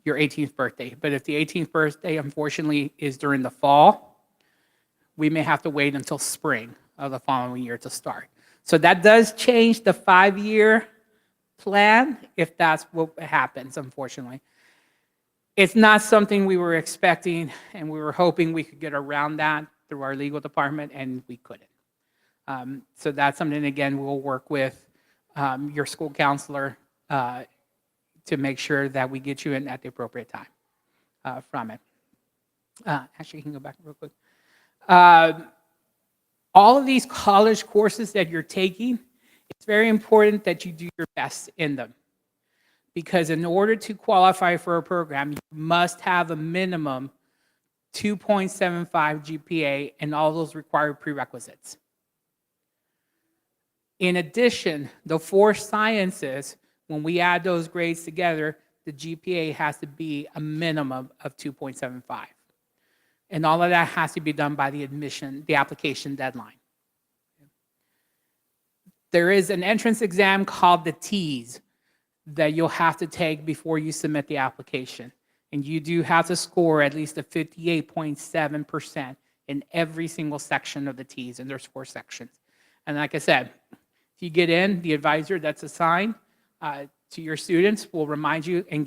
your 18th birthday. But if the 18th birthday, unfortunately, is during the fall, we may have to wait until spring of the following year to start. So that does change the 5-year plan if that's what happens, unfortunately. It's not something we were expecting, and we were hoping we could get around that through our legal department, and we couldn't. So that's something, again, we'll work with your school counselor to make sure that we get you in at the appropriate time from it. Actually, you can go back real quick. All of these college courses that you're taking, it's very important that you do your best in them. Because in order to qualify for a program, you must have a minimum 2.75 GPA and all those required prerequisites. In addition, the 4 sciences, when we add those grades together, the GPA has to be a minimum of 2.75. And all of that has to be done by the application deadline. There is an entrance exam called the TEAS that you'll have to take before you submit the application. And you do have to score at least a 58.7% in every single section of the TEAS, and there's 4 sections. And like I said, if you get in, the advisor that's assigned to your students will remind you and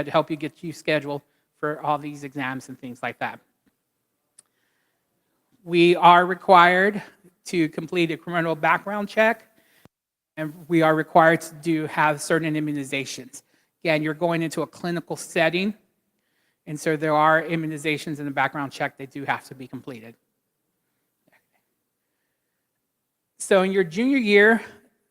help you get you scheduled for all these exams and things like that. We are required to complete a criminal background check, and we are required to have certain immunizations. Again, you're going into a clinical setting, and so there are immunizations in the background check that do have to be completed. So in your junior year,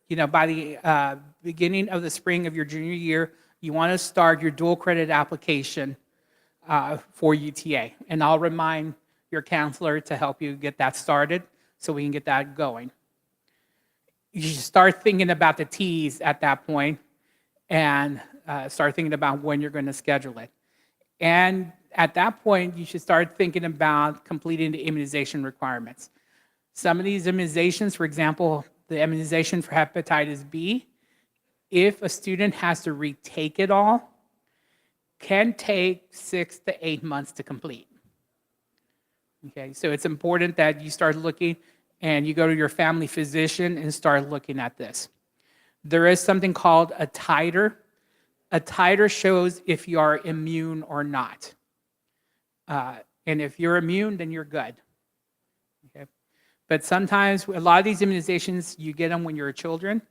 by the beginning of the spring of your junior year, you want to start your dual credit application for UTA. And I'll remind your counselor to help you get that started so we can get that going. You should start thinking about the T's at that point and start thinking about when you're going to schedule it. And at that point, you should start thinking about completing the immunization requirements. Some of these immunizations, for example, the immunization for hepatitis B, if a student has to retake it all, can take 6 to 8 months to complete. Okay, so it's important that you start looking and you go to your family physician and start looking at this. There is something called a titer. A titer shows if you are immune or not. And if you're immune, then you're good. Okay? But sometimes, a lot of these immunizations, you get them when you're children.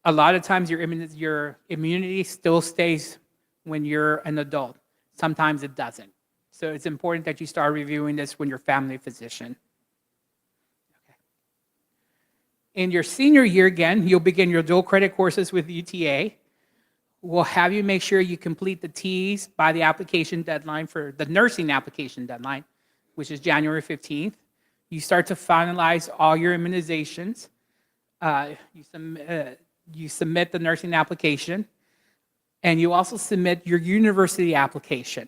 A lot of times, your immunity still stays when you're an adult. Sometimes it doesn't. So it's important that you start reviewing this when your family physician. Okay. In your senior year, again, you'll begin your dual credit courses with UTA. We'll have you make sure you complete the T's by the application deadline for the nursing application deadline, which is January 15th. You start to finalize all your immunizations. You submit the nursing application, and you also submit your university application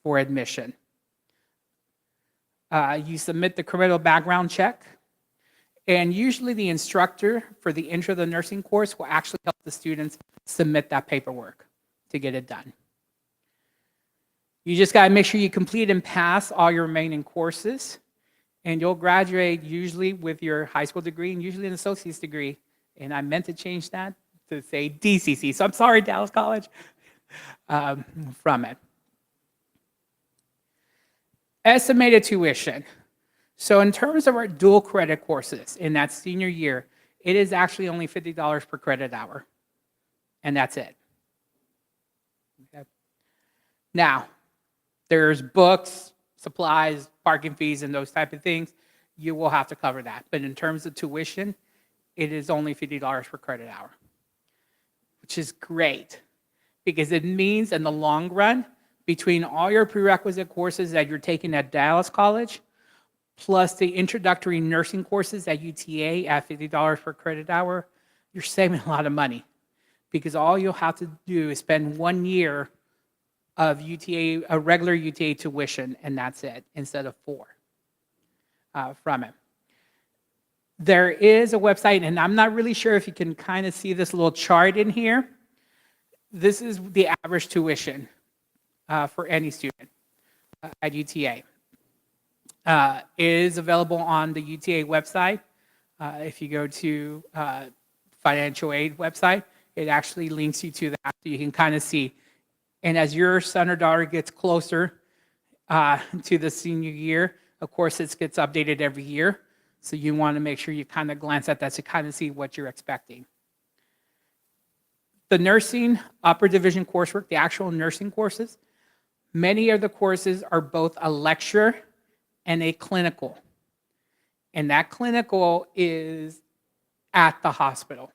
for admission. You submit the criminal background check, and usually the instructor for the intro to the nursing course will actually help the students submit that paperwork to get it done. You just got to make sure you complete and pass all your remaining courses, and you'll graduate usually with your high school degree and usually an associate's degree. And I meant to change that to say DCC, so I'm sorry, Dallas College, from it. Estimated tuition. So in terms of our dual credit courses in that senior year, it is actually only $50 per credit hour. And that's it. Okay. Now, there's books, supplies, parking fees, and those type of things. You will have to cover that. But in terms of tuition, it is only $50 per credit hour, which is great. because it means in the long run, between all your prerequisite courses that you're taking at Dallas College, plus the introductory nursing courses at UTA at $50 per credit hour, you're saving a lot of money, because all you'll have to do is spend 1 year of UTA, a regular UTA tuition, and that's it, instead of 4 from it. There is a website, and I'm not really sure if you can kind of see this little chart in here. This is the average tuition for any student at UTA. It is available on the UTA website. If you go to financial aid website, it actually links you to that, so you can kind of see. And as your son or daughter gets closer to the senior year, of course, it gets updated every year. So you want to make sure you kind of glance at that to kind of see what you're expecting. The nursing upper division coursework, the actual nursing courses, many of the courses are both a lecture and a clinical. And that clinical is at the hospital.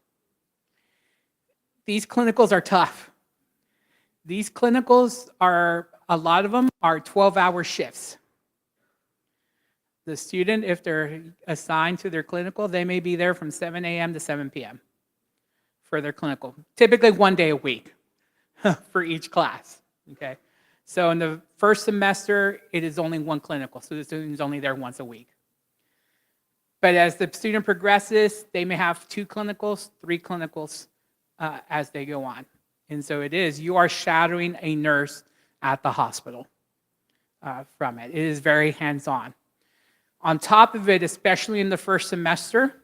These clinicals are tough. These clinicals are, a lot of them are 12-hour shifts. The student, if they're assigned to their clinical, they may be there from 7 a.m. to 7 p.m. for their clinical. Typically 1 day a week for each class, okay? So in the first semester, it is only 1 clinical, so the student is only there once a week. But as the student progresses, they may have 2 clinicals, 3 clinicals as they go on. And so you are shadowing a nurse at the hospital from it. It is very hands-on. On top of it, especially in the first semester,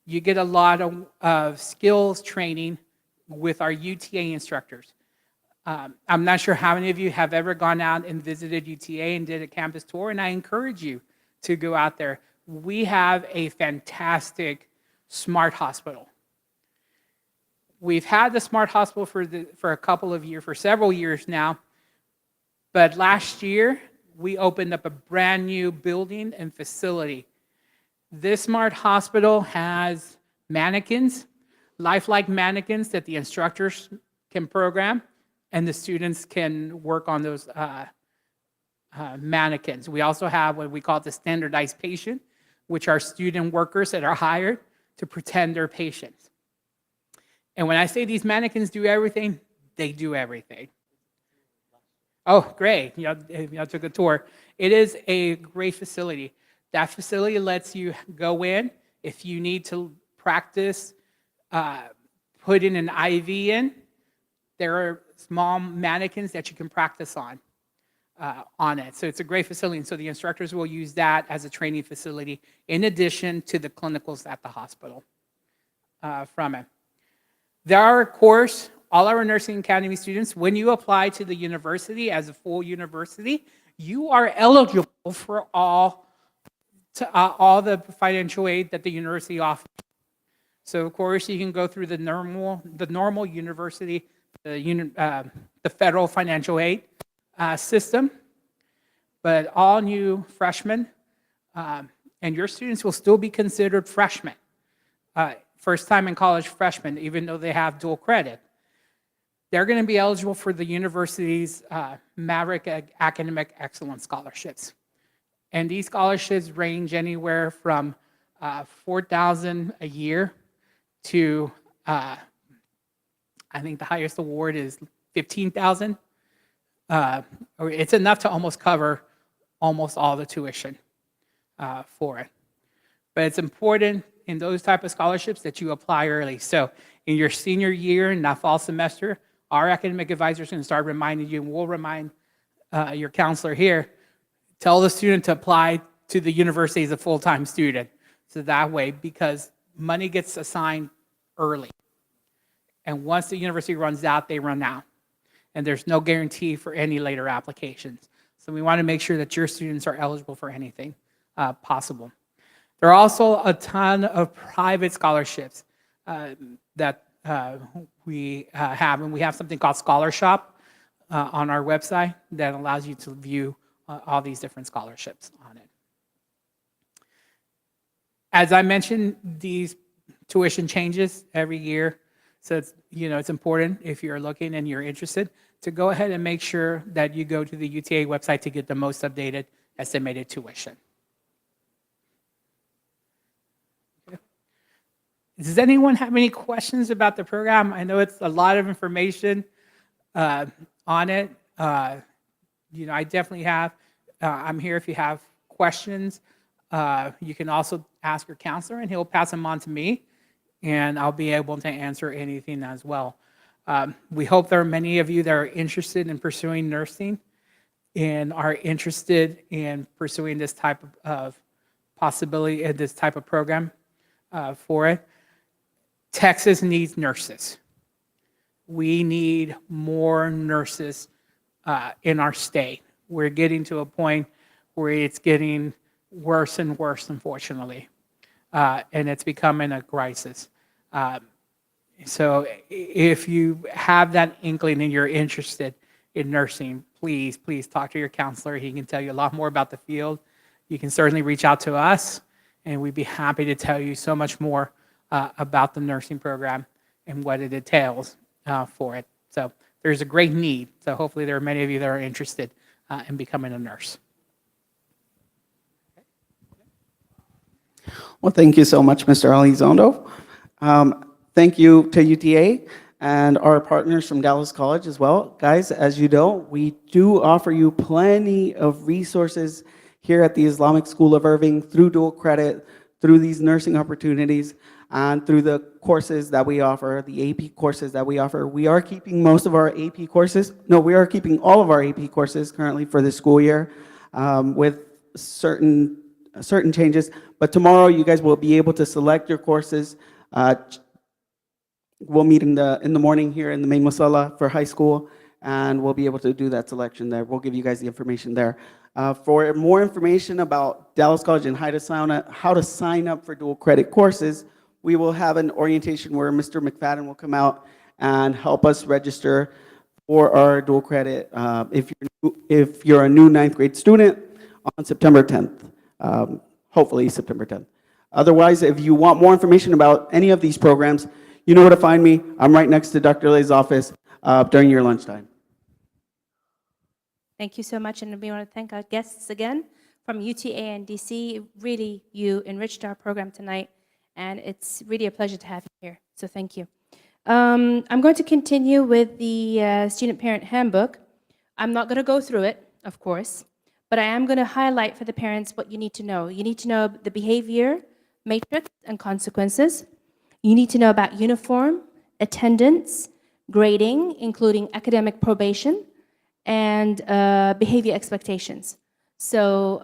you get a lot of skills training with our UTA instructors. I'm not sure how many of you have ever gone out and visited UTA and did a campus tour, and I encourage you to go out there. We have a fantastic smart hospital. We've had the smart hospital for a couple of years, for several years now, but last year, we opened up a brand new building and facility. This smart hospital has mannequins, lifelike mannequins that the instructors can program, and the students can work on those mannequins. We also have what we call the standardized patient, which are student workers that are hired to pretend they're patients. And when I say these mannequins do everything, they do everything. Oh, great. Y'all took a tour. It is a great facility. That facility lets you go in. If you need to practice putting an IV in, there are small mannequins that you can practice on it. So it's a great facility. And so the instructors will use that as a training facility in addition to the clinicals at the hospital from it. There are, of course, all our nursing academy students, when you apply to the university as a full university, you are eligible for all the financial aid that the university offers. So, of course, you can go through the normal university, the federal financial aid system, but all new freshmen and your students will still be considered freshmen, first time in college freshmen, even though they have dual credit. They're going to be eligible for the university's Maverick Academic Excellence Scholarships. And these scholarships range anywhere from $4,000 a year to, I think the highest award is $15,000. It's enough to almost cover almost all the tuition for it. But it's important in those type of scholarships that you apply early. So in your senior year, in that fall semester, our academic advisor is going to start reminding you, and we'll remind your counselor here, tell the student to apply to the university as a full-time student. So that way, because money gets assigned early. And once the university runs out, they run out. And there's no guarantee for any later applications. So we want to make sure that your students are eligible for anything possible. There are also a ton of private scholarships that we have, and we have something called Scholar Shop on our website that allows you to view all these different scholarships on it. As I mentioned, these tuition changes every year. So it's, it's important if you're looking and you're interested to go ahead and make sure that you go to the UTA website to get the most updated estimated tuition. Does anyone have any questions about the program? I know it's a lot of information on it. I definitely have. I'm here if you have questions. You can also ask your counselor, and he'll pass them on to me, and I'll be able to answer anything as well. We hope there are many of you that are interested in pursuing nursing and are interested in pursuing this type of possibility and this type of program for it. Texas needs nurses. We need more nurses in our state. We're getting to a point where it's getting worse and worse, unfortunately, and it's becoming a crisis. So if you have that inkling and you're interested in nursing, please talk to your counselor. He can tell you a lot more about the field. You can certainly reach out to us, and we'd be happy to tell you so much more about the nursing program and what it entails for it. So there's a great need. So hopefully there are many of you that are interested in becoming a nurse. Well, thank you so much, Mr. Elizondo. Thank you to UTA and our partners from Dallas College as well. Guys, as you know, we do offer you plenty of resources here at the Islamic School of Irving through dual credit, through these nursing opportunities, and through the courses that we offer, the AP courses that we offer. We are keeping most of our AP courses. No, we are keeping all of our AP courses currently for the school year with certain changes. But tomorrow, you guys will be able to select your courses. We'll meet in the morning here in the main musalla for high school, and we'll be able to do that selection there. We'll give you guys the information there. For more information about Dallas College and how to sign up for dual credit courses, we will have an orientation where Mr. McFadden will come out and help us register for our dual credit if you're a new 9th grade student on September 10th, hopefully September 10th. Otherwise, if you want more information about any of these programs, you know where to find me. I'm right next to Dr. Lay's office during your lunchtime. Thank you so much, and we want to thank our guests again from UTA and DC. Really, you enriched our program tonight, and it's really a pleasure to have you here, so thank you. I'm going to continue with the Student Parent Handbook. I'm not going to go through it, of course, but I am going to highlight for the parents what you need to know. You need to know the behavior matrix and consequences. You need to know about uniform, attendance, grading, including academic probation, and behavior expectations. So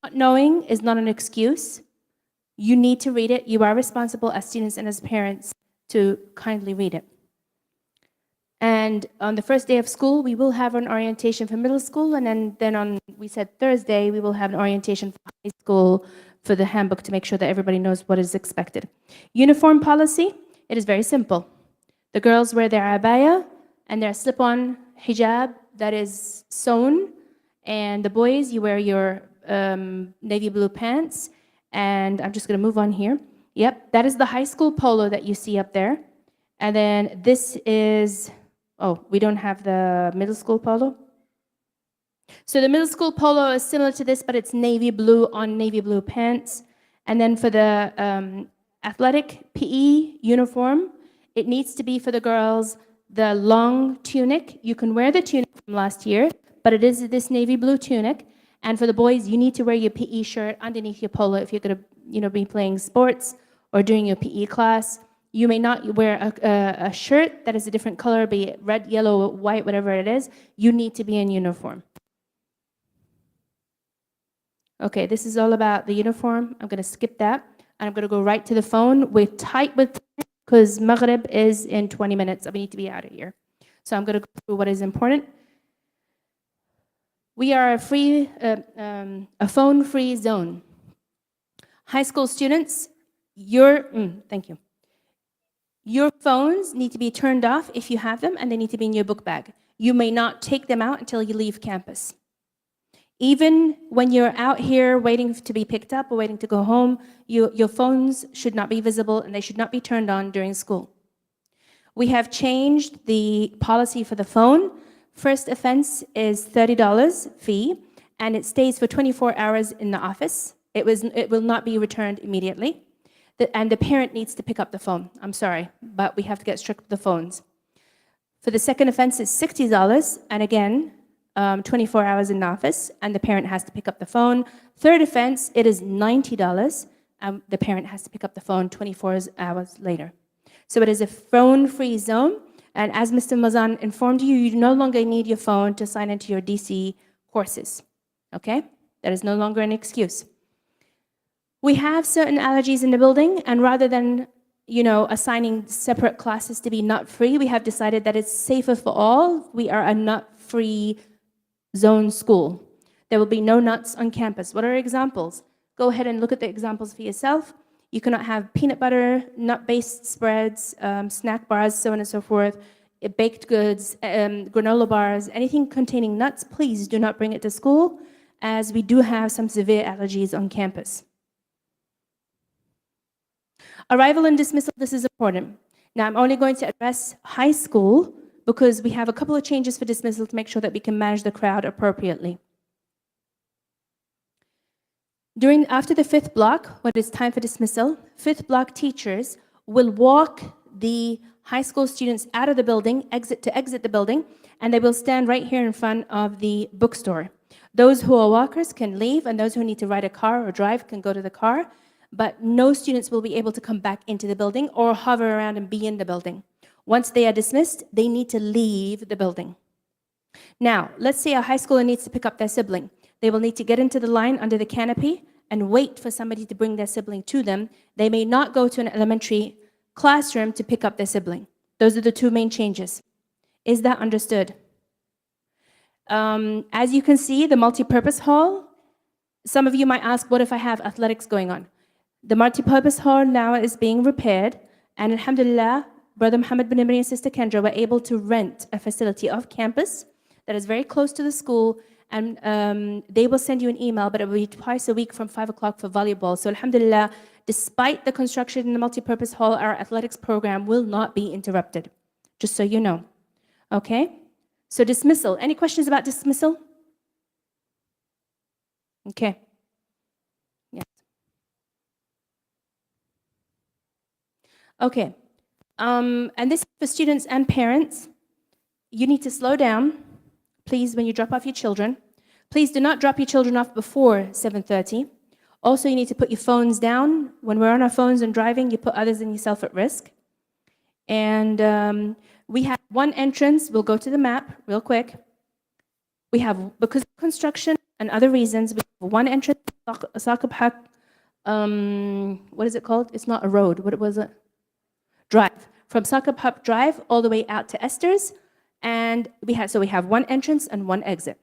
not knowing is not an excuse. You need to read it. You are responsible as students and as parents to kindly read it. And on the first day of school, we will have an orientation for middle school, and then on, we said Thursday, we will have an orientation for high school for the handbook to make sure that everybody knows what is expected. Uniform policy, it is very simple. The girls wear their abaya and their slip-on hijab that is sewn, and the boys, you wear your navy blue pants, and I'm just gonna move on here. Yep, that is the high school polo that you see up there. And then this is, oh, we don't have the middle school polo? So the middle school polo is similar to this, but it's navy blue on navy blue pants. And then for the athletic PE uniform, it needs to be for the girls, the long tunic. You can wear the tunic from last year, but it is this navy blue tunic. And for the boys, you need to wear your PE shirt underneath your polo if you're gonna be playing sports or doing your PE class. You may not wear a shirt that is a different color, be it red, yellow, white, whatever it is. You need to be in uniform. Okay, this is all about the uniform. I'm gonna skip that, and I'm gonna go right to the phone. We're tight with time because Maghrib is in 20 minutes. We need to be out of here. So I'm gonna go through what is important. We are a phone-free zone. High school students, thank you. Your phones need to be turned off if you have them, and they need to be in your book bag. You may not take them out until you leave campus. Even when you're out here waiting to be picked up or waiting to go home, your phones should not be visible and they should not be turned on during school. We have changed the policy for the phone. First offense is $30 fee, and it stays for 24 hours in the office. It will not be returned immediately. And the parent needs to pick up the phone. I'm sorry, but we have to get strict with the phones. For the second offense, it's $60, and again, 24 hours in the office, and the parent has to pick up the phone. Third offense, it is $90, and the parent has to pick up the phone 24 hours later. So it is a phone-free zone, and as Mr. Mazan informed you, you no longer need your phone to sign into your DC courses, okay? That is no longer an excuse. We have certain allergies in the building, and rather than assigning separate classes to be nut-free, we have decided that it's safer for all. We are a nut-free zone school. There will be no nuts on campus. What are examples? Go ahead and look at the examples for yourself. You cannot have peanut butter, nut-based spreads, snack bars, so on and so forth, baked goods, granola bars, anything containing nuts, please do not bring it to school, as we do have some severe allergies on campus. Arrival and dismissal, this is important. Now, I'm only going to address high school because we have a couple of changes for dismissal to make sure that we can manage the crowd appropriately. After the fifth block, when it's time for dismissal, fifth block teachers will walk the high school students out of the building, exit the building, and they will stand right here in front of the bookstore. Those who are walkers can leave, and those who need to ride a car or drive can go to the car, but no students will be able to come back into the building or hover around and be in the building. Once they are dismissed, they need to leave the building. Now, let's say a high schooler needs to pick up their sibling. They will need to get into the line under the canopy and wait for somebody to bring their sibling to them. They may not go to an elementary classroom to pick up their sibling. Those are the two main changes. Is that understood? As you can see, the multi-purpose hall, some of you might ask, what if I have athletics going on? The multi-purpose hall now is being repaired, and alhamdulillah, Brother Muhammad bin Imri and Sister Kendra were able to rent a facility off campus that is very close to the school, and they will send you an email, but it will be twice a week from 5 o'clock for volleyball. So alhamdulillah, despite the construction in the multi-purpose hall, our athletics program will not be interrupted, just so you know. Okay? So dismissal. Any questions about dismissal? Okay. Yes. Okay. And this is for students and parents. You need to slow down, please, when you drop off your children. Please do not drop your children off before 7:30. Also, you need to put your phones down. When we're on our phones and driving, you put others and yourself at risk. And we have one entrance. We'll go to the map real quick. We have, because of construction and other reasons, we have one entrance, Sakabhak, what is it called? It's not a road. What was it? Drive. From Sakabhak Drive all the way out to Esther's. And we have one entrance and one exit.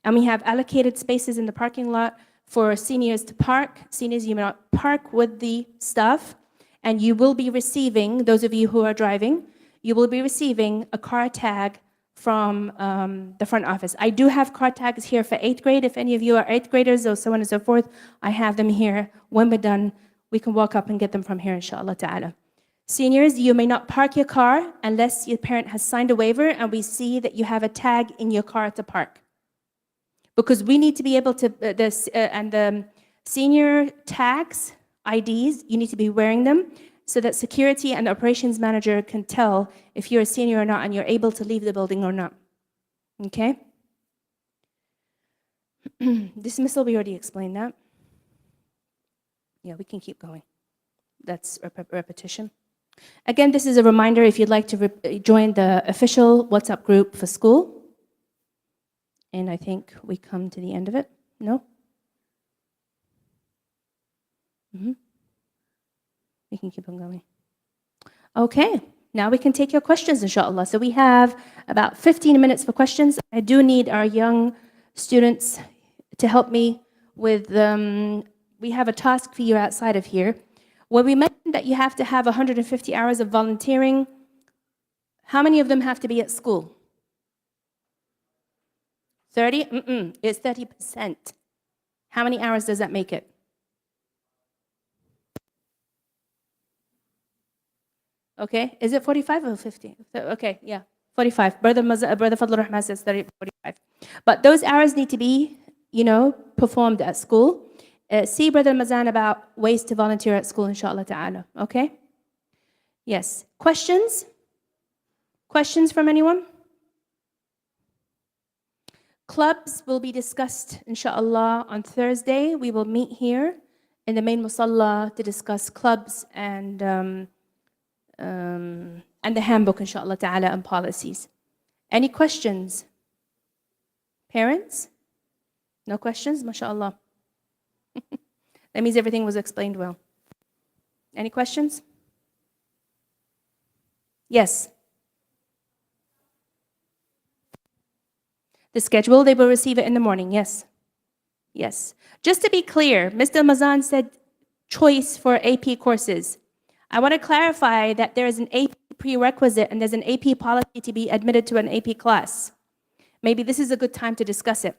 And we have allocated spaces in the parking lot for seniors to park. Seniors, you may not park with the staff, and you will be receiving, those of you who are driving, you will be receiving a car tag from the front office. I do have car tags here for 8th grade. If any of you are 8th graders or so on and so forth, I have them here. When we're done, we can walk up and get them from here, inshallah ta'ala. Seniors, you may not park your car unless your parent has signed a waiver and we see that you have a tag in your car to park. Because we need to be able to, and the senior tags, IDs, you need to be wearing them so that security and operations manager can tell if you're a senior or not and you're able to leave the building or not. Okay? Dismissal, we already explained that. Yeah, we can keep going. That's repetition. Again, this is a reminder if you'd like to join the official WhatsApp group for school. And I think we come to the end of it. No? We can keep on going. Okay, now we can take your questions, inshallah. So we have about 15 minutes for questions. I do need our young students to help me with, we have a task for you outside of here. When we mentioned that you have to have 150 hours of volunteering, how many of them have to be at school? 30? It's 30%. How many hours does that make it? Okay, is it 45 or 50? Okay, yeah, 45. Brother Fadl Rahman says 45. But those hours need to be, performed at school. See Brother Mazan about ways to volunteer at school, inshallah ta'ala. Okay? Yes. Questions? Questions from anyone? Clubs will be discussed, inshallah, on Thursday. We will meet here in the main musalla to discuss clubs and the handbook, inshallah ta'ala, and policies. Any questions? Parents? No questions? MashaAllah. That means everything was explained well. Any questions? Yes. The schedule, they will receive it in the morning, yes. Yes. Just to be clear, Mr. Mazan said choice for AP courses. I want to clarify that there is an AP prerequisite and there's an AP policy to be admitted to an AP class. Maybe this is a good time to discuss it.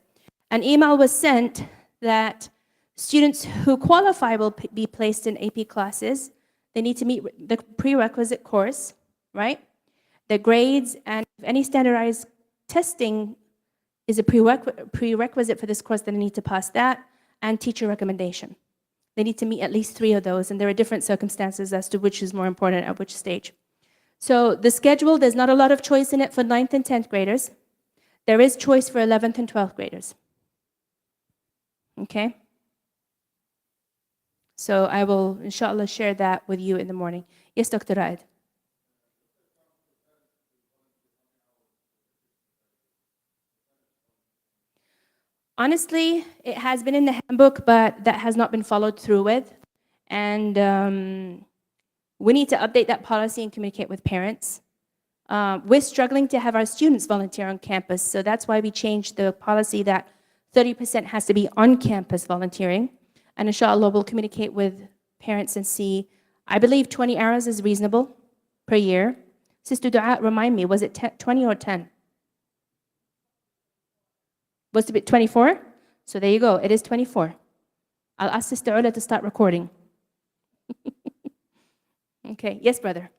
An email was sent that students who qualify will be placed in AP classes. They need to meet the prerequisite course, right? The grades and any standardized testing is a prerequisite for this course, then they need to pass that, and teacher recommendation. They need to meet at least 3 of those, and there are different circumstances as to which is more important at which stage. So the schedule, there's not a lot of choice in it for 9th and 10th graders. There is choice for 11th and 12th graders. Okay? So I will, inshallah, share that with you in the morning. Yes, Dr. Raed. Honestly, it has been in the handbook, but that has not been followed through with. And we need to update that policy and communicate with parents. We're struggling to have our students volunteer on campus, so that's why we changed the policy that 30% has to be on-campus volunteering. And inshallah, we'll communicate with parents and see. I believe 20 hours is reasonable per year. Sister Dua, remind me, was it 20 or 10? Was it 24? So there you go, it is 24. I'll ask Sister Ula to start recording. Okay, yes, brother.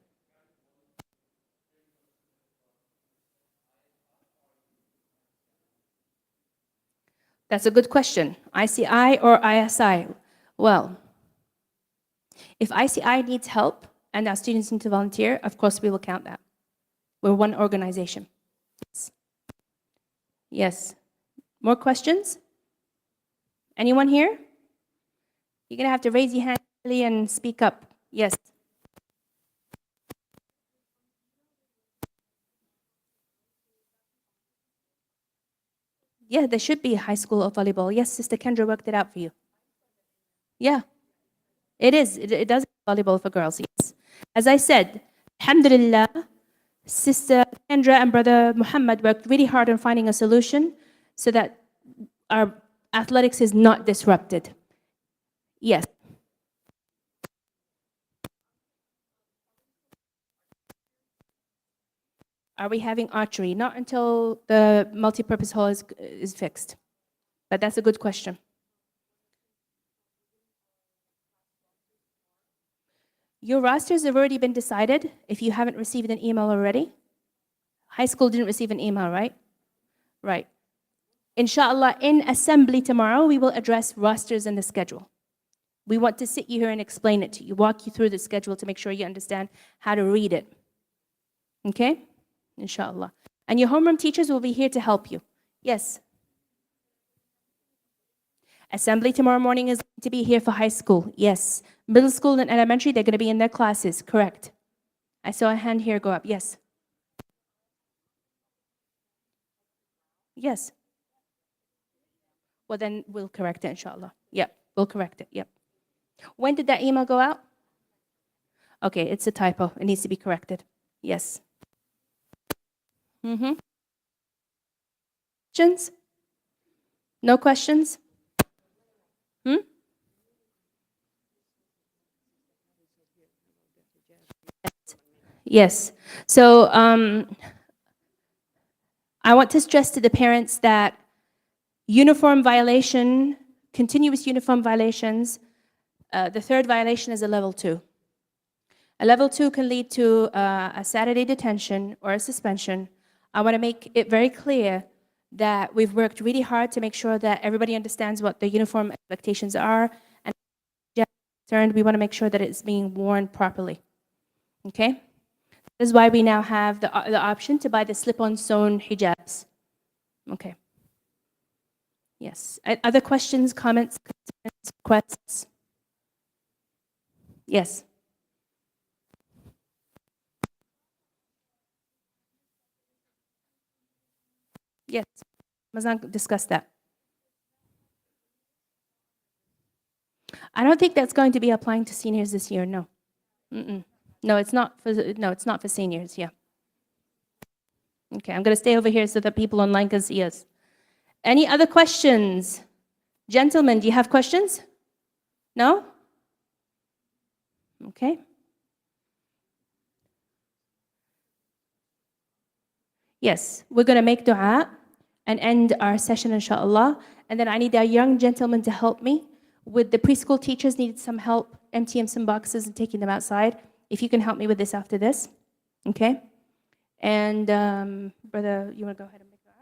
That's a good question. ICI or ISI? Well, if ICI needs help and our students need to volunteer, of course we will count that. We're one organization. Yes. More questions? Anyone here? You're going to have to raise your hand and speak up. Yes. Yeah, there should be a high school of volleyball. Yes, Sister Kendra worked it out for you. Yeah, it is. It does volleyball for girls, yes. As I said, alhamdulillah, Sister Kendra and Brother Muhammad worked really hard on finding a solution so that our athletics is not disrupted. Yes. Are we having archery? Not until the multi-purpose hall is fixed. But that's a good question. Your rosters have already been decided if you haven't received an email already. High school didn't receive an email, right? Right. Inshallah, in assembly tomorrow, we will address rosters and the schedule. We want to sit you here and explain it to you, walk you through the schedule to make sure you understand how to read it. Okay? Inshallah. And your homeroom teachers will be here to help you. Yes? Assembly tomorrow morning is going to be here for high school. Yes. Middle school and elementary, they're going to be in their classes. Correct. I saw a hand here go up. Yes. Yes. Well, then we'll correct it, inshallah. Yep, we'll correct it. Yep. When did that email go out? Okay, it's a typo. It needs to be corrected. Yes. Questions? No questions? Yes. So I want to stress to the parents that uniform violation, continuous uniform violations, the third violation is a level 2. A level 2 can lead to a Saturday detention or a suspension. I want to make it very clear that we've worked really hard to make sure that everybody understands what the uniform expectations are, and concerned, we want to make sure that it's being worn properly. Okay? This is why we now have the option to buy the slip-on sewn hijabs. Okay. Yes. Other questions, comments, concerns, requests? Yes. Yes. Mazan discussed that. I don't think that's going to be applying to seniors this year, no. No, it's not for seniors, yeah. Okay, I'm going to stay over here so that people online can see us. Any other questions? Gentlemen, do you have questions? No? Okay. Yes, we're going to make dua and end our session, inshallah. And then I need a young gentleman to help me with the preschool teachers. Need some help emptying some boxes and taking them outside. If you can help me with this after this, okay? And brother, you want to go ahead and make dua?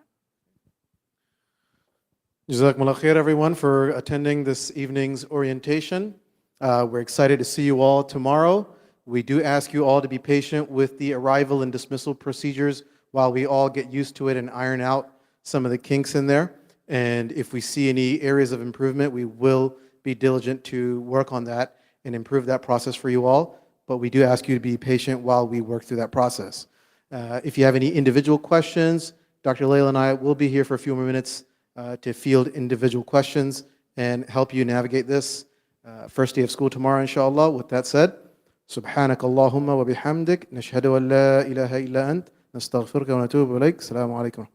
Jazakumullah khair, everyone, for attending this evening's orientation. We're excited to see you all tomorrow. We do ask you all to be patient with the arrival and dismissal procedures while we all get used to it and iron out some of the kinks in there. And if we see any areas of improvement, we will be diligent to work on that and improve that process for you all. But we do ask you to be patient while we work through that process. If you have any individual questions, Dr. Layla and I will be here for a few more minutes to field individual questions and help you navigate this. First day of school tomorrow, inshallah. With that said, سبحانك اللهم وبحمدك نشهد أن لا إله إلا أنت نستغفرك ونتوب إليك. السلام عليكم.